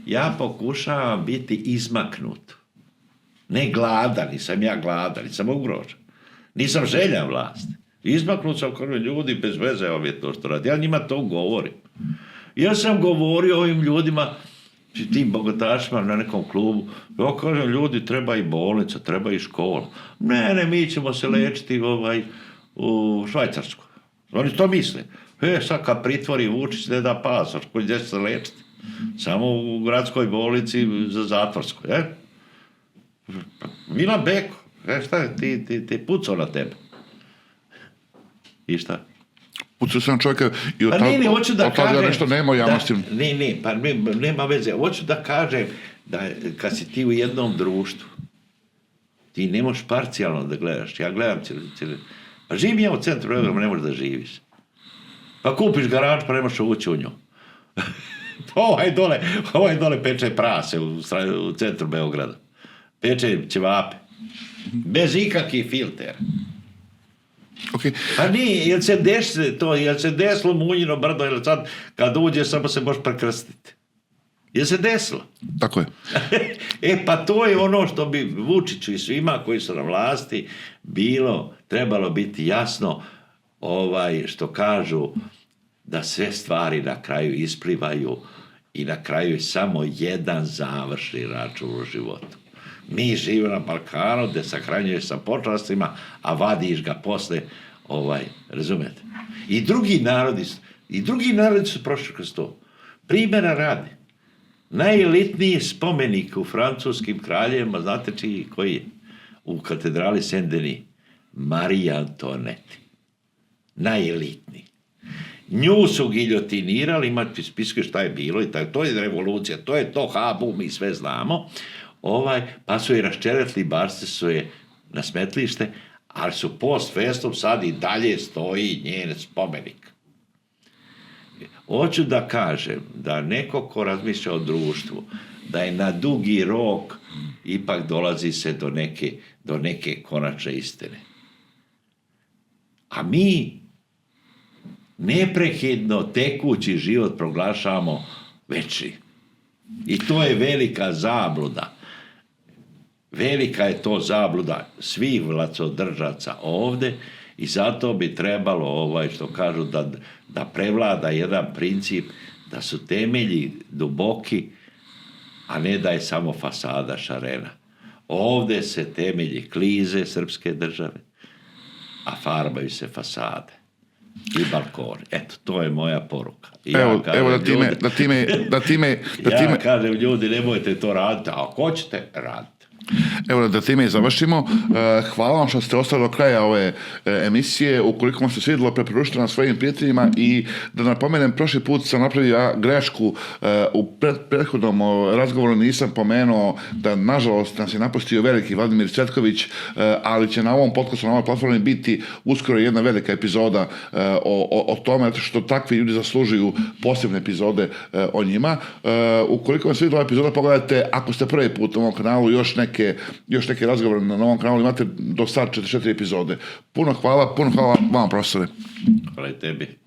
Ja pokušavam biti izmaknut. Ne gladan, nisam ja gladan, nisam ugrožen. Nisam željan vlasti. Izmaknut sam kao ljudi bez veze to što radi. Ja njima to govorim. Ja sam govorio ovim ljudima, tim bogatašima na nekom klubu, ja kažem, ljudi, treba i bolnica, treba i škola. Ne, mi ćemo se lečiti u Švajcarsku. Oni to misle. Sad kad pritvori Vučić, ne da pasoš, koji će se lečiti. Samo u gradskoj bolnici za zatvorskoj. Milan Beko, šta je, ti pucao na tebe. I šta? Pucao sam čovjeka i od tada nešto nema u javnosti. Nema veze. Hoću da kažem da kad si ti u jednom društvu Ti ne možeš parcijalno da gledaš. Ja gledam cijeli. Pa živim ja u centru Beograda, ne možeš da živiš. Pa kupiš garaž, pa ne možeš ući u nju. ovaj dole peče prase u centru Beograda. Peče ćevape. Bez ikakvih filtera. Okay. Pa nije, jel se desilo Munjino brdo, jel sad kad uđeš samo se možeš prekrstiti. Jel se desilo? Tako je. Pa to je ono što bi Vučiću i svima koji su na vlasti trebalo biti jasno, što kažu da sve stvari na kraju isplivaju i na kraju je samo jedan završni račun u životu. Mi živimo na Balkanu gdje sahranjuješ sa počastima, a vadiš ga posle, razumete? I drugi narodi su prošli kroz to. Primjera radi. Najelitniji spomenik u francuskim kraljevima, znate koji je? U katedrali Saint-Denis. Marija Antoinette. Najelitniji. Nju su giljotinirali, imate spiske šta je bilo, to je revolucija, to je to habu, mi sve znamo. Pa su je raščeretli, bacili su je na smetlište, ali su post festom sad i dalje stoji njen spomenik. Hoću da kažem da neko ko razmišlja o društvu, da je na dugi rok ipak dolazi se do neke konačne istine. A mi neprekidno tekući život proglašavamo večni. I to je velika zabluda. Velika je to zabluda svih vlastodržaca ovde i zato bi trebalo, što kažu, da prevlada jedan princip, da su temelji duboki, a ne da je samo fasada šarena. Ovde se temelji klize srpske države, a farbaju se fasade i balkoni. Eto, to je moja poruka. Evo da time... Ja kažem, ljudi, nemojte to raditi, a ako hoćete, radite. Evo da time završimo. Hvala vam što ste ostali do kraja ove emisije. Ukoliko vam se svidjelo, preporučite na svojim prijateljima i da napomenem, prošli put sam napravio grešku u prethodnom razgovoru, nisam pomenuo da nažalost nas je napustio veliki Vladimir Cvetković, ali će na ovom podcastu, na ovoj platformi biti uskoro jedna velika epizoda o tome, zato što takvi ljudi zaslužuju posebne epizode o njima. Ukoliko vam se svidjela epizoda, pogledajte, ako ste prvi put na ovom kanalu, još neke razgovore na novom kanalu, imate do sad 44 epizode. Puno hvala vam, profesore. Hvala i tebi.